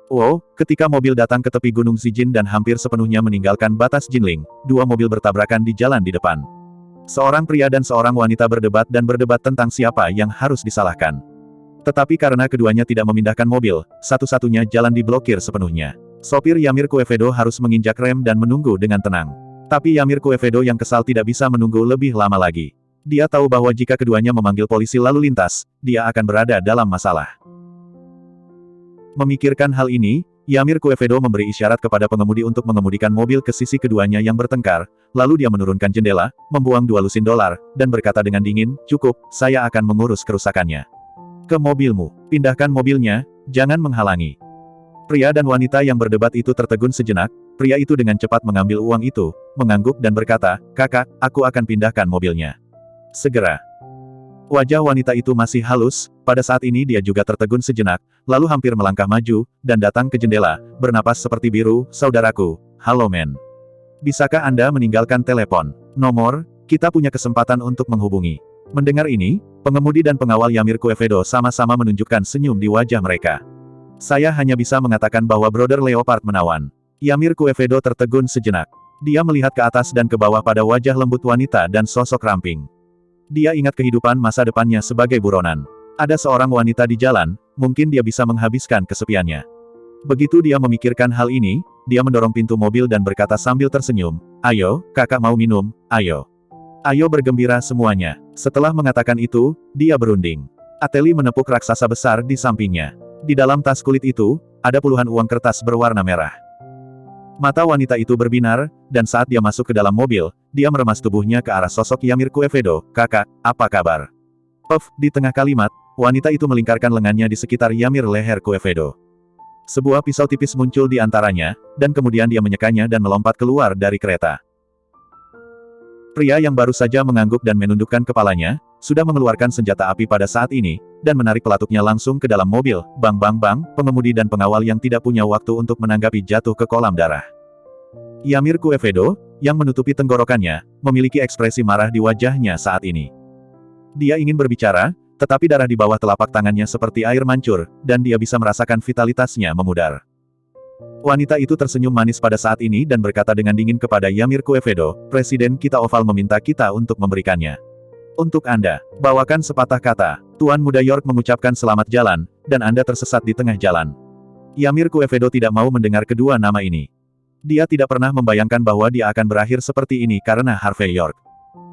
A: Wow, ketika mobil datang ke tepi Gunung Zijin dan hampir sepenuhnya meninggalkan batas Jinling, dua mobil bertabrakan di jalan di depan. Seorang pria dan seorang wanita berdebat tentang siapa yang harus disalahkan. Tetapi karena keduanya tidak memindahkan mobil, satu-satunya jalan diblokir sepenuhnya. Sopir Yamir Quevedo harus menginjak rem dan menunggu dengan tenang. Tapi Yamir Quevedo yang kesal tidak bisa menunggu lebih lama lagi. Dia tahu bahwa jika keduanya memanggil polisi lalu lintas, dia akan berada dalam masalah. Memikirkan hal ini, Yamir Quevedo memberi isyarat kepada pengemudi untuk mengemudikan mobil ke sisi keduanya yang bertengkar, lalu dia menurunkan jendela, membuang 2 lusin dolar, dan berkata dengan dingin, "Cukup, saya akan mengurus kerusakannya. Ke mobilmu, pindahkan mobilnya, jangan menghalangi." Pria dan wanita yang berdebat itu tertegun sejenak, pria itu dengan cepat mengambil uang itu, mengangguk dan berkata, "Kakak, aku akan pindahkan mobilnya." Segera. Wajah wanita itu masih halus, pada saat ini dia juga tertegun sejenak, lalu hampir melangkah maju, dan datang ke jendela, bernapas seperti biru, "Saudaraku, halo men. Bisakah Anda meninggalkan telepon? Nomor, kita punya kesempatan untuk menghubungi." Mendengar ini, pengemudi dan pengawal Yamir Quevedo sama-sama menunjukkan senyum di wajah mereka. "Saya hanya bisa mengatakan bahwa Brother Leopard menawan." Yamir Quevedo tertegun sejenak. Dia melihat ke atas dan ke bawah pada wajah lembut wanita dan sosok ramping. Dia ingat kehidupan masa depannya sebagai buronan. Ada seorang wanita di jalan, mungkin dia bisa menghabiskan kesepiannya. Begitu dia memikirkan hal ini, dia mendorong pintu mobil dan berkata sambil tersenyum, "Ayo, kakak mau minum, ayo. Ayo bergembira semuanya." Setelah mengatakan itu, dia berunding. Ateli menepuk raksasa besar di sampingnya. Di dalam tas kulit itu, ada puluhan uang kertas berwarna merah. Mata wanita itu berbinar, dan saat dia masuk ke dalam mobil, dia meremas tubuhnya ke arah sosok Yamir Quevedo, "Kakak, apa kabar?" Puff, di tengah kalimat, wanita itu melingkarkan lengannya di sekitar Yamir leher Quevedo. Sebuah pisau tipis muncul di antaranya, dan kemudian dia menyekanya dan melompat keluar dari kereta. Pria yang baru saja mengangguk dan menundukkan kepalanya, sudah mengeluarkan senjata api pada saat ini, dan menarik pelatuknya langsung ke dalam mobil, bang bang bang, pengemudi dan pengawal yang tidak punya waktu untuk menanggapi jatuh ke kolam darah. Yamir Quevedo, yang menutupi tenggorokannya, memiliki ekspresi marah di wajahnya saat ini. Dia ingin berbicara, tetapi darah di bawah telapak tangannya seperti air mancur, dan dia bisa merasakan vitalitasnya memudar. Wanita itu tersenyum manis pada saat ini dan berkata dengan dingin kepada Yamir Quevedo, "Presiden kita Oval meminta kita untuk memberikannya. Untuk Anda, bawakan sepatah kata." Tuan Muda York mengucapkan selamat jalan, dan Anda tersesat di tengah jalan. Yamir Quevedo tidak mau mendengar kedua nama ini. Dia tidak pernah membayangkan bahwa dia akan berakhir seperti ini karena Harvey York.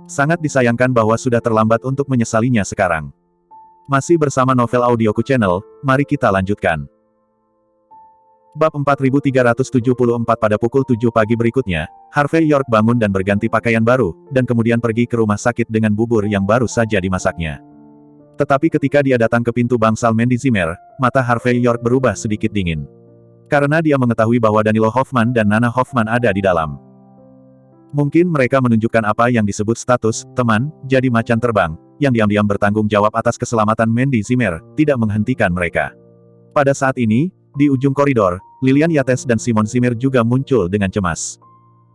A: Sangat disayangkan bahwa sudah terlambat untuk menyesalinya sekarang. Masih bersama Novel Audioku Channel, mari kita lanjutkan. Bab 4374 pada pukul 7 pagi berikutnya, Harvey York bangun dan berganti pakaian baru, dan kemudian pergi ke rumah sakit dengan bubur yang baru saja dimasaknya. Tetapi ketika dia datang ke pintu bangsal Mandy Zimmer, mata Harvey York berubah sedikit dingin. Karena dia mengetahui bahwa Danilo Hoffman dan Nana Hoffman ada di dalam. Mungkin mereka menunjukkan apa yang disebut status teman, jadi macan terbang, yang diam-diam bertanggung jawab atas keselamatan Mandy Zimmer, tidak menghentikan mereka. Pada saat ini, di ujung koridor, Lilian Yates dan Simon Zimmer juga muncul dengan cemas.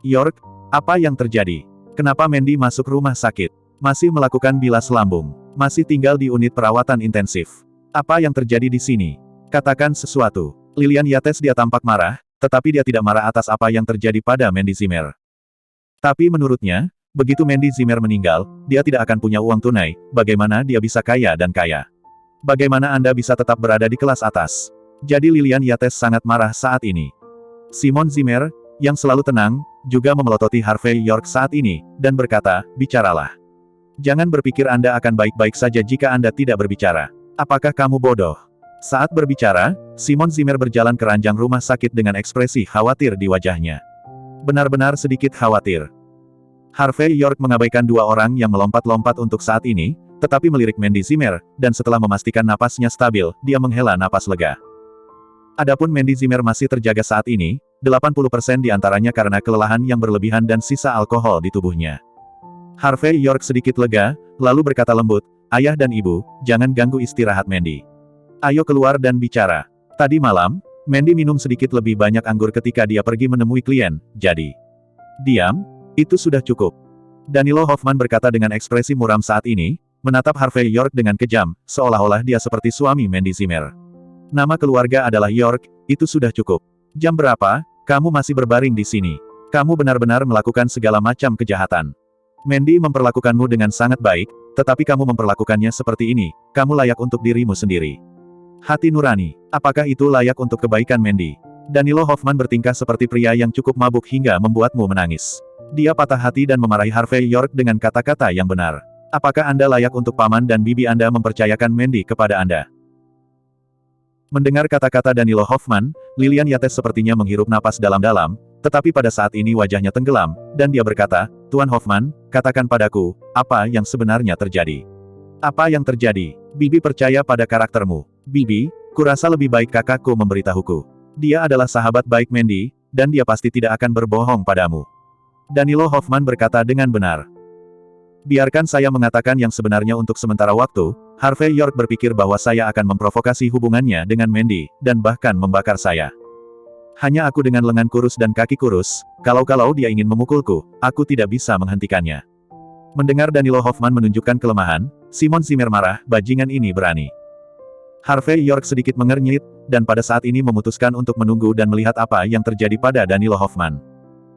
A: York, apa yang terjadi? Kenapa Mandy masuk rumah sakit? Masih melakukan bilas lambung. Masih tinggal di unit perawatan intensif. Apa yang terjadi di sini? Katakan sesuatu. Lilian Yates dia tampak marah, tetapi dia tidak marah atas apa yang terjadi pada Mandy Zimmer. Tapi menurutnya, begitu Mandy Zimmer meninggal, dia tidak akan punya uang tunai, bagaimana dia bisa kaya dan kaya? Bagaimana Anda bisa tetap berada di kelas atas? Jadi Lilian Yates sangat marah saat ini. Simon Zimmer, yang selalu tenang, juga memelototi Harvey York saat ini, dan berkata, bicaralah. Jangan berpikir Anda akan baik-baik saja jika Anda tidak berbicara. Apakah kamu bodoh? Saat berbicara, Simon Zimmer berjalan ke ranjang rumah sakit dengan ekspresi khawatir di wajahnya. Benar-benar sedikit khawatir. Harvey York mengabaikan dua orang yang melompat-lompat untuk saat ini, tetapi melirik Mandy Zimmer, dan setelah memastikan napasnya stabil, dia menghela napas lega. Adapun Mandy Zimmer masih terjaga saat ini, 80% diantaranya karena kelelahan yang berlebihan dan sisa alkohol di tubuhnya. Harvey York sedikit lega, lalu berkata lembut, ayah dan ibu, jangan ganggu istirahat Mandy. Ayo keluar dan bicara. Tadi malam, Mandy minum sedikit lebih banyak anggur ketika dia pergi menemui klien, jadi. Diam, itu sudah cukup. Danilo Hoffman berkata dengan ekspresi muram saat ini, menatap Harvey York dengan kejam, seolah-olah dia seperti suami Mandy Zimmer. Nama keluarga adalah York, itu sudah cukup. Jam berapa, kamu masih berbaring di sini? Kamu benar-benar melakukan segala macam kejahatan. Mandy memperlakukanmu dengan sangat baik, tetapi kamu memperlakukannya seperti ini, kamu layak untuk dirimu sendiri. Hati nurani, apakah itu layak untuk kebaikan Mandy? Danilo Hoffman bertingkah seperti pria yang cukup mabuk hingga membuatmu menangis. Dia patah hati dan memarahi Harvey York dengan kata-kata yang benar. Apakah Anda layak untuk paman dan bibi Anda mempercayakan Mandy kepada Anda? Mendengar kata-kata Danilo Hoffman, Lilian Yates sepertinya menghirup napas dalam-dalam, tetapi pada saat ini wajahnya tenggelam, dan dia berkata, Tuan Hoffman, katakan padaku, apa yang sebenarnya terjadi? Apa yang terjadi? Bibi percaya pada karaktermu. Bibi, kurasa lebih baik kakakku memberitahuku. Dia adalah sahabat baik Mandy, dan dia pasti tidak akan berbohong padamu. Danilo Hoffman berkata dengan benar. Biarkan saya mengatakan yang sebenarnya untuk sementara waktu, Harvey York berpikir bahwa saya akan memprovokasi hubungannya dengan Mandy, dan bahkan membakar saya. Hanya aku dengan lengan kurus dan kaki kurus, kalau-kalau dia ingin memukulku, aku tidak bisa menghentikannya. Mendengar Danilo Hoffman menunjukkan kelemahan, Simon Zimmer marah, bajingan ini berani. Harvey York sedikit mengernyit, dan pada saat ini memutuskan untuk menunggu dan melihat apa yang terjadi pada Danilo Hoffman.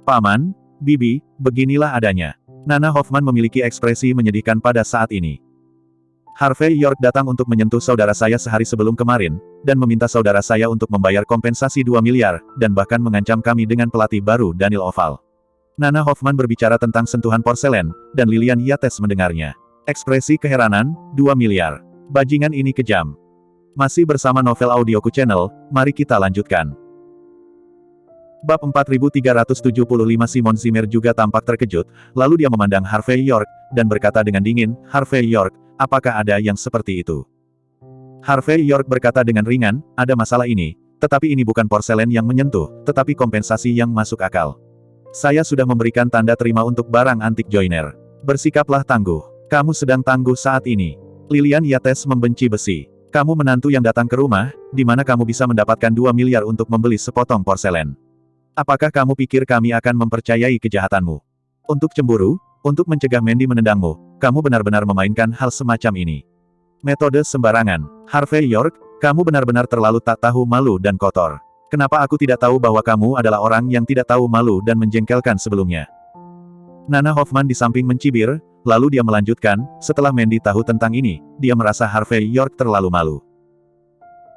A: Paman, Bibi, beginilah adanya. Nana Hoffman memiliki ekspresi menyedihkan pada saat ini. Harvey York datang untuk menyentuh saudara saya sehari sebelum kemarin, dan meminta saudara saya untuk membayar kompensasi 2 miliar, dan bahkan mengancam kami dengan pelatih baru Daniel Oval. Nana Hoffman berbicara tentang sentuhan porselen, dan Lilian Yates mendengarnya. Ekspresi keheranan, 2 miliar. Bajingan ini kejam. Masih bersama Novel Audioku Channel, mari kita lanjutkan. Bab 4375 Simon Zimmer juga tampak terkejut, lalu dia memandang Harvey York, dan berkata dengan dingin, Harvey York, apakah ada yang seperti itu? Harvey York berkata dengan ringan, ada masalah ini, tetapi ini bukan porselen yang menyentuh, tetapi kompensasi yang masuk akal. Saya sudah memberikan tanda terima untuk barang antik Joyner. Bersikaplah tangguh. Kamu sedang tangguh saat ini. Lilian Yates membenci besi. Kamu menantu yang datang ke rumah, di mana kamu bisa mendapatkan 2 miliar untuk membeli sepotong porselen. Apakah kamu pikir kami akan mempercayai kejahatanmu? Untuk cemburu, untuk mencegah Mandy menendangmu, kamu benar-benar memainkan hal semacam ini. Metode sembarangan. Harvey York, kamu benar-benar terlalu tak tahu malu dan kotor. Kenapa aku tidak tahu bahwa kamu adalah orang yang tidak tahu malu dan menjengkelkan sebelumnya? Nana Hoffman di samping mencibir, lalu dia melanjutkan, setelah Mandy tahu tentang ini, dia merasa Harvey York terlalu malu.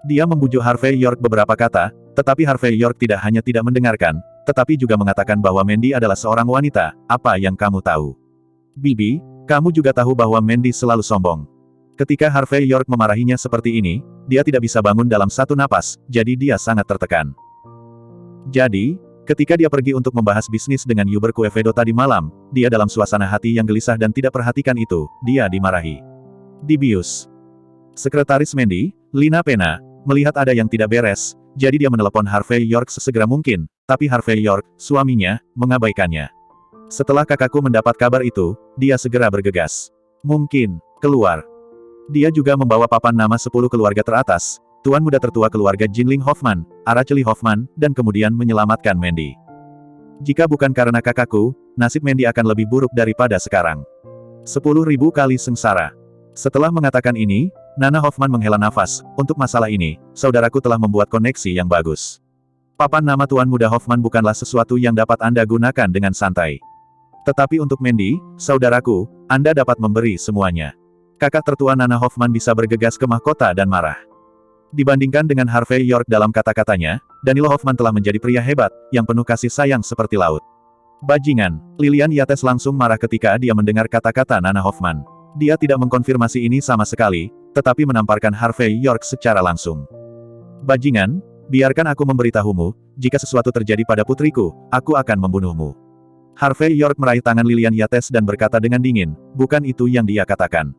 A: Dia membujuk Harvey York beberapa kata, tetapi Harvey York tidak hanya tidak mendengarkan, tetapi juga mengatakan bahwa Mandy adalah seorang wanita, apa yang kamu tahu? Bibi, kamu juga tahu bahwa Mandy selalu sombong. Ketika Harvey York memarahinya seperti ini, dia tidak bisa bangun dalam satu napas, jadi dia sangat tertekan. Jadi, ketika dia pergi untuk membahas bisnis dengan Yuber Quevedo tadi malam, dia dalam suasana hati yang gelisah dan tidak perhatikan itu, dia dimarahi. Dibius. Sekretaris Mandy, Lina Pena, melihat ada yang tidak beres, jadi dia menelepon Harvey York sesegera mungkin, tapi Harvey York, suaminya, mengabaikannya. Setelah kakakku mendapat kabar itu, dia segera bergegas. Mungkin, keluar. Dia juga membawa papan nama 10 keluarga teratas, tuan muda tertua keluarga Jinling Hoffman, Araceli Hoffman, dan kemudian menyelamatkan Mandy. Jika bukan karena kakakku, nasib Mandy akan lebih buruk daripada sekarang. 10.000 kali sengsara. Setelah mengatakan ini, Nana Hoffman menghela nafas. Untuk masalah ini, saudaraku telah membuat koneksi yang bagus. Papan nama tuan muda Hoffman bukanlah sesuatu yang dapat Anda gunakan dengan santai. Tetapi untuk Mandy, saudaraku, Anda dapat memberi semuanya. Kakak tertua Nana Hoffman bisa bergegas ke mahkota dan marah. Dibandingkan dengan Harvey York dalam kata-katanya, Danilo Hoffman telah menjadi pria hebat, yang penuh kasih sayang seperti laut. Bajingan, Lilian Yates langsung marah ketika dia mendengar kata-kata Nana Hoffman. Dia tidak mengkonfirmasi ini sama sekali, tetapi menamparkan Harvey York secara langsung. Bajingan, biarkan aku memberitahumu, jika sesuatu terjadi pada putriku, aku akan membunuhmu. Harvey York meraih tangan Lilian Yates dan berkata dengan dingin, bukan itu yang dia katakan.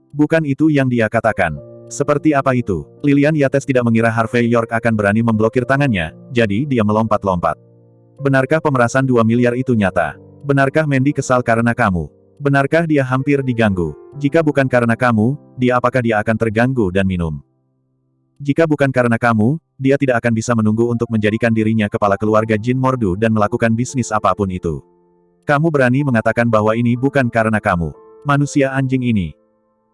A: Bukan itu yang dia katakan. Seperti apa itu? Lilian Yates tidak mengira Harvey York akan berani memblokir tangannya, jadi dia melompat-lompat. Benarkah pemerasan 2 miliar itu nyata? Benarkah Mandy kesal karena kamu? Benarkah dia hampir diganggu? Jika bukan karena kamu, apakah dia akan terganggu dan minum? Jika bukan karena kamu, dia tidak akan bisa menunggu untuk menjadikan dirinya kepala keluarga Jin Mordu dan melakukan bisnis apapun itu. Kamu berani mengatakan bahwa ini bukan karena kamu. Manusia anjing ini.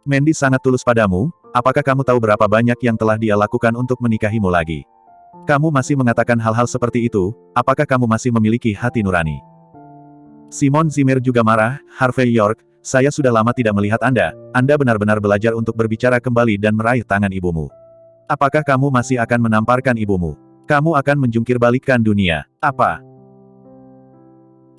A: Mandy sangat tulus padamu, apakah kamu tahu berapa banyak yang telah dia lakukan untuk menikahimu lagi? Kamu masih mengatakan hal-hal seperti itu, apakah kamu masih memiliki hati nurani? Simon Zimmer juga marah, Harvey York, saya sudah lama tidak melihat Anda benar-benar belajar untuk berbicara kembali dan meraih tangan ibumu. Apakah kamu masih akan menamparkan ibumu? Kamu akan menjungkirbalikkan dunia. Apa?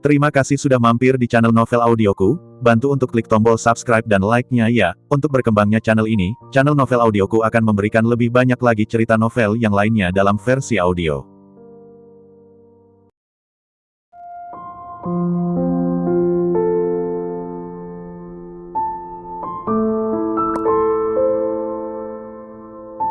A: Terima kasih sudah mampir di channel Novel Audioku, bantu untuk klik tombol subscribe dan like-nya ya, untuk berkembangnya channel ini, channel Novel Audioku akan memberikan lebih banyak lagi cerita novel yang lainnya dalam versi audio.